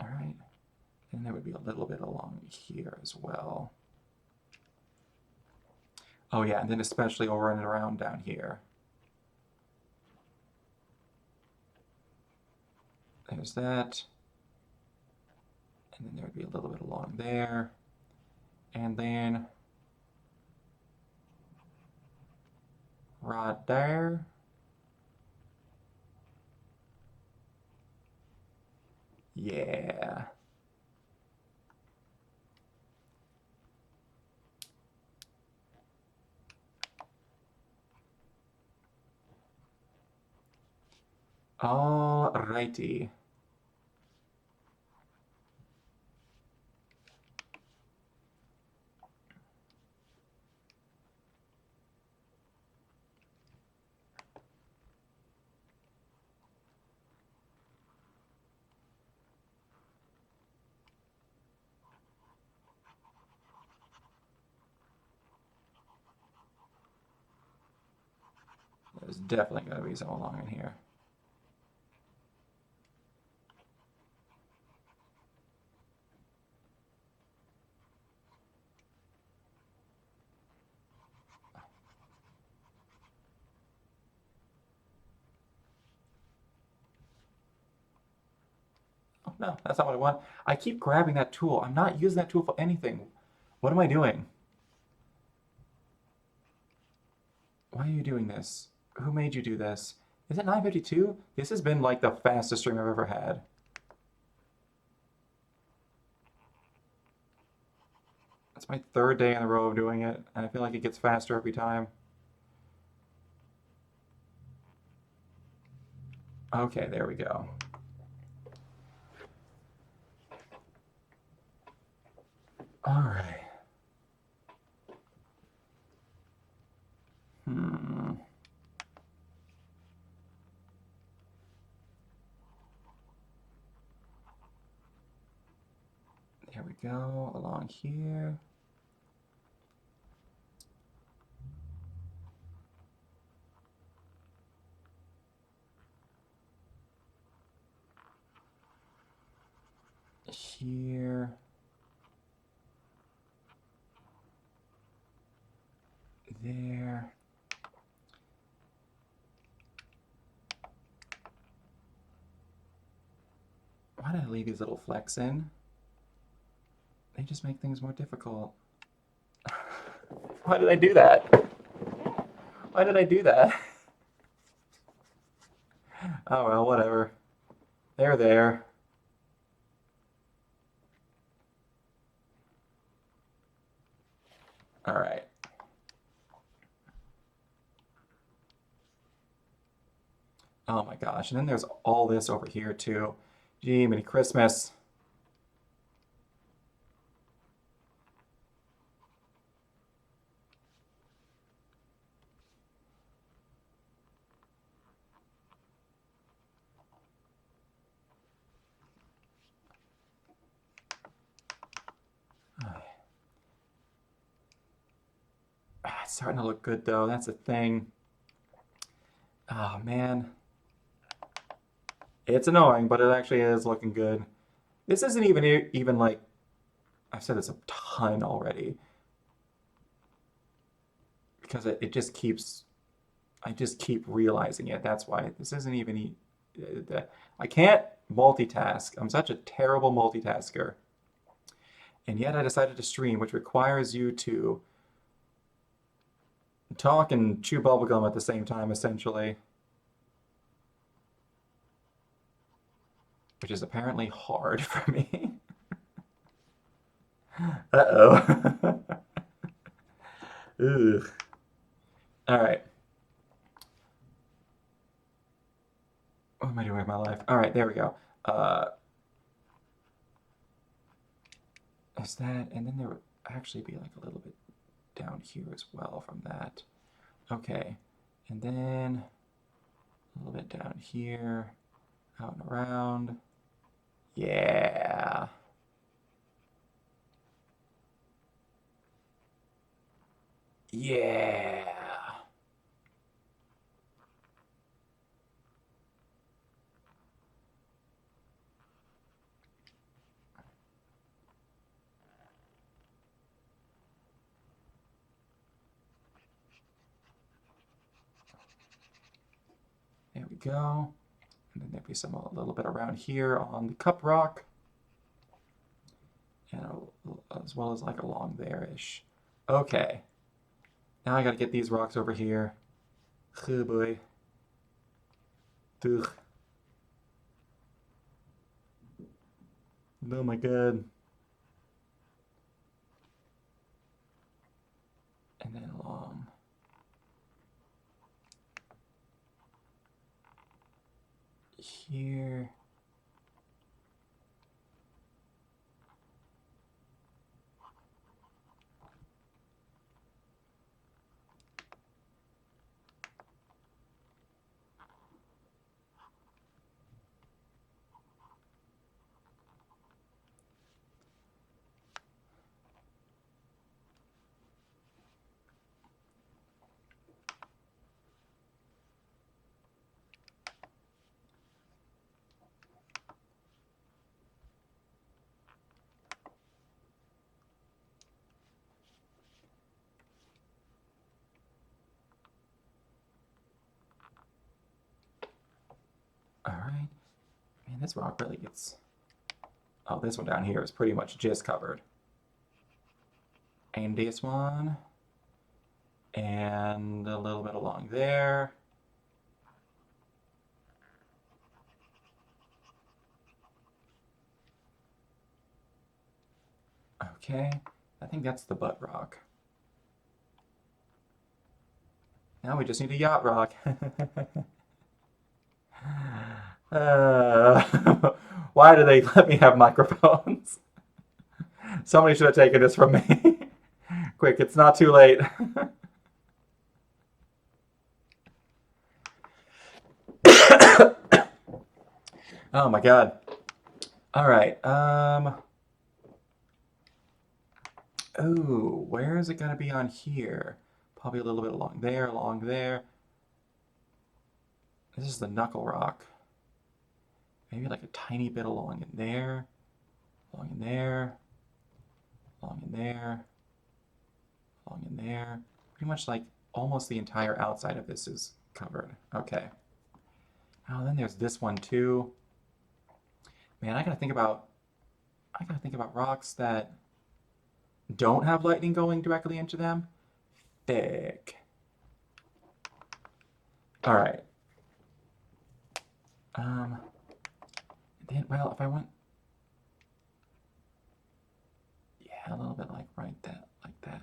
Speaker 2: All right. And there would be a little bit along here as well. Oh yeah, and then especially over and around down here. There's that. And then there would be a little bit along there. And then right there. Yeah. Alrighty. There's definitely going to be some along in here. Oh, no, that's not what I want. I keep grabbing that tool. I'm not using that tool for anything. What am I doing? Why are you doing this? Who made you do this? Is it 9:52? This has been like the fastest stream I've ever had. It's my third day in a row of doing it, and I feel like it gets faster every time. Okay, there we go. All right. Hmm. we go, along here. Here. There. Why did I leave these little flecks in? They just make things more difficult. Why did I do that? Why did I do that? Oh well, whatever. They're there. All right. Oh my gosh. And then there's all this over here too. Gee, Merry Christmas. It's starting to look good though. That's the thing. Oh man. It's annoying, but it actually is looking good. This isn't even like, I've said this a ton already. Because it just keeps, I just keep realizing it. That's why this isn't even, I can't multitask. I'm such a terrible multitasker. And yet I decided to stream, which requires you to talk and chew bubblegum at the same time, essentially. Which is apparently hard for me. Uh-oh. Ugh. All right. What am I doing with my life? All right, there we go. Is that, and then there would actually be like a little bit down here as well from that. Okay, and then a little bit down here, out and around. Yeah. Yeah. There we go. And then there'd be some a little bit around here on the cup rock. And as well as like along there-ish. Okay. Now I gotta get these rocks over here. Oh boy. Ugh. Oh my god. And then along here. All right. Man, this rock really gets... Oh, this one down here is pretty much just covered. And this one. And a little bit along there. Okay. I think that's the butt rock. Now we just need a yacht rock. Why do they let me have microphones? Somebody should have taken this from me. Quick, it's not too late. Oh my god. All right. Oh, where is it going to be on here? Probably a little bit along there, along there. This is the knuckle rock. Maybe like a tiny bit along in there, along in there, along in there, along in there. Pretty much like almost the entire outside of this is covered. Okay. Oh, then there's this one too. Man, I gotta think about rocks that don't have lightning going directly into them. Thick. All right. Then, well, if I went, yeah, a little bit like right that, like that.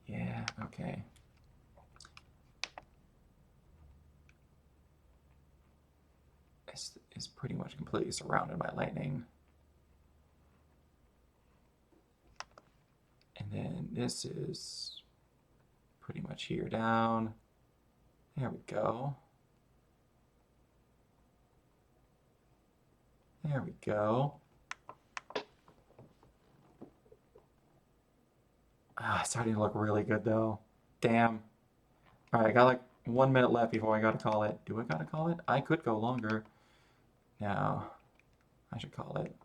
Speaker 2: Yeah, okay. This is pretty much completely surrounded by lightning. And then this is pretty much here down. There we go. There we go. Ah, it's starting to look really good though. Damn. All right, I got like 1 minute left before I gotta call it. Do I gotta call it? I could go longer. No, I should call it.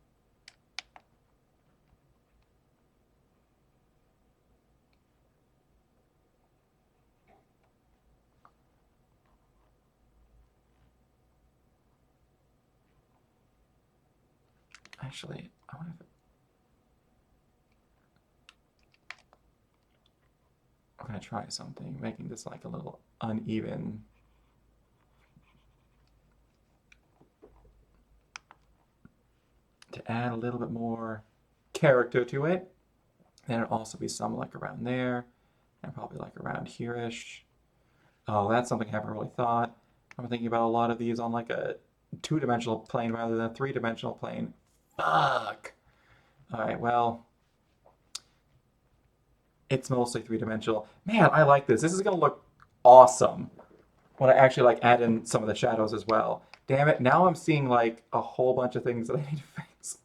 Speaker 2: Actually, I wonder if I'm gonna try something, making this like a little uneven. To add a little bit more character to it. Then it'll also be some like around there, and probably like around here-ish. Oh, that's something I haven't really thought. I'm thinking about a lot of these on like a two-dimensional plane rather than a three-dimensional plane. Fuck! Alright, well, it's mostly three-dimensional. Man, I like this. This is gonna look awesome when I actually like add in some of the shadows as well. Damn it, now I'm seeing like a whole bunch of things that I need to fix.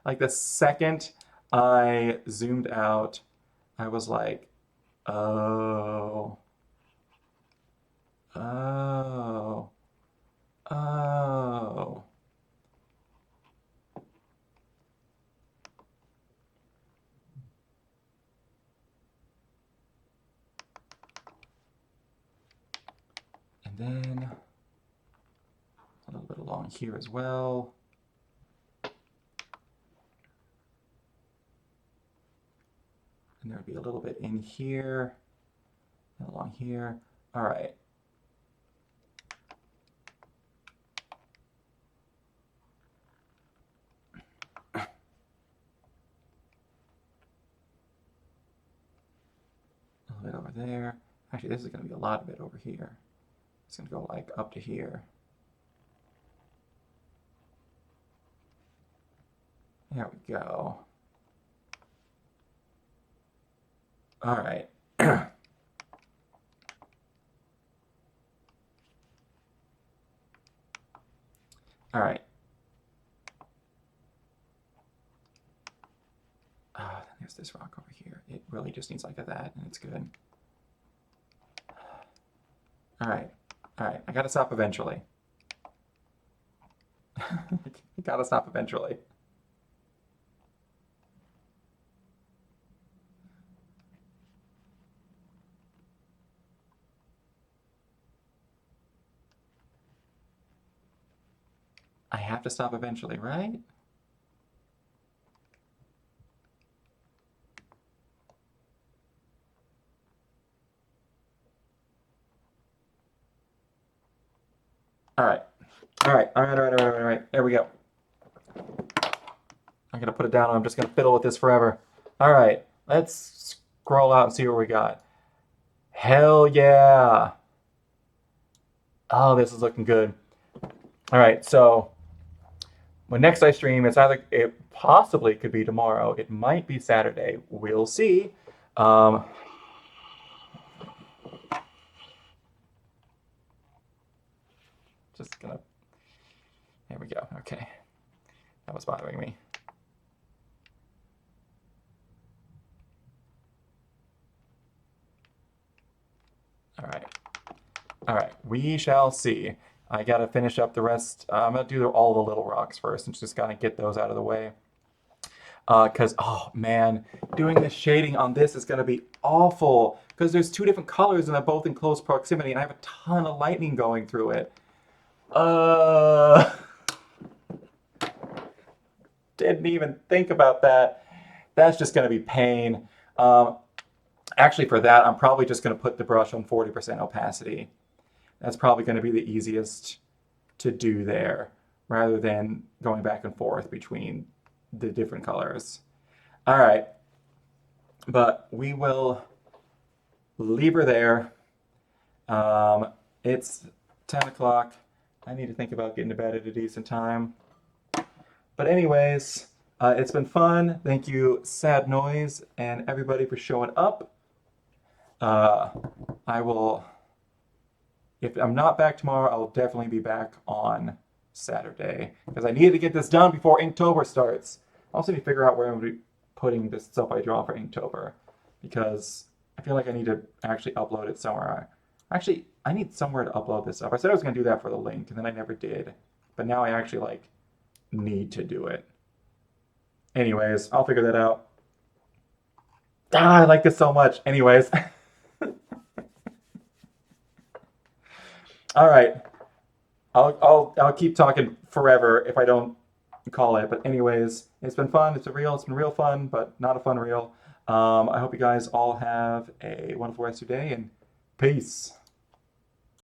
Speaker 2: Like the second I zoomed out, I was like, oh, oh, oh. And then a little bit along here as well. And there would be a little bit in here and along here. All right. A little bit over there. Actually, this is going to be a lot of it over here. It's going to go like up to here. There we go. All right. All right. Then there's this rock over here. It really just needs like a that, and it's good. All right. All right. I got to stop eventually. I got to stop eventually. I have to stop eventually, right? All right. All right. All right. All right. All right. All right. There we go. I'm going to put it down. I'm just going to fiddle with this forever. All right. Let's scroll out and see what we got. Hell yeah. Oh, this is looking good. All right. So when next I stream, it possibly could be tomorrow. It might be Saturday. We'll see. Just gonna. There we go. Okay. That was bothering me. All right. All right. We shall see. I gotta finish up the rest. I'm gonna do all the little rocks first and just gotta get those out of the way. Because, oh man, doing the shading on this is gonna be awful because there's two different colors and they're both in close proximity and I have a ton of lightning going through it. Didn't even think about that. That's just gonna be pain. Actually, for that, I'm probably just gonna put the brush on 40% opacity. That's probably gonna be the easiest to do there rather than going back and forth between the different colors. All right, but we will leave her there. It's 10 o'clock. I need to think about getting to bed at a decent time. But anyways, it's been fun. Thank you, Sad Noise, and everybody for showing up. I will, if I'm not back tomorrow, I'll definitely be back on Saturday because I needed to get this done before Inktober starts. I also need to figure out where I'm going to be putting this stuff I draw for Inktober because I feel like I need to actually upload it somewhere. Actually, I need somewhere to upload this stuff. I said I was going to do that for the link and then I never did. But now I actually like need to do it. Anyways, I'll figure that out. I like this so much. Anyways. All right. I'll keep talking forever if I don't call it. But anyways, it's been fun. It's been real fun, but not a fun reel. I hope you guys all have a wonderful rest of your day and peace.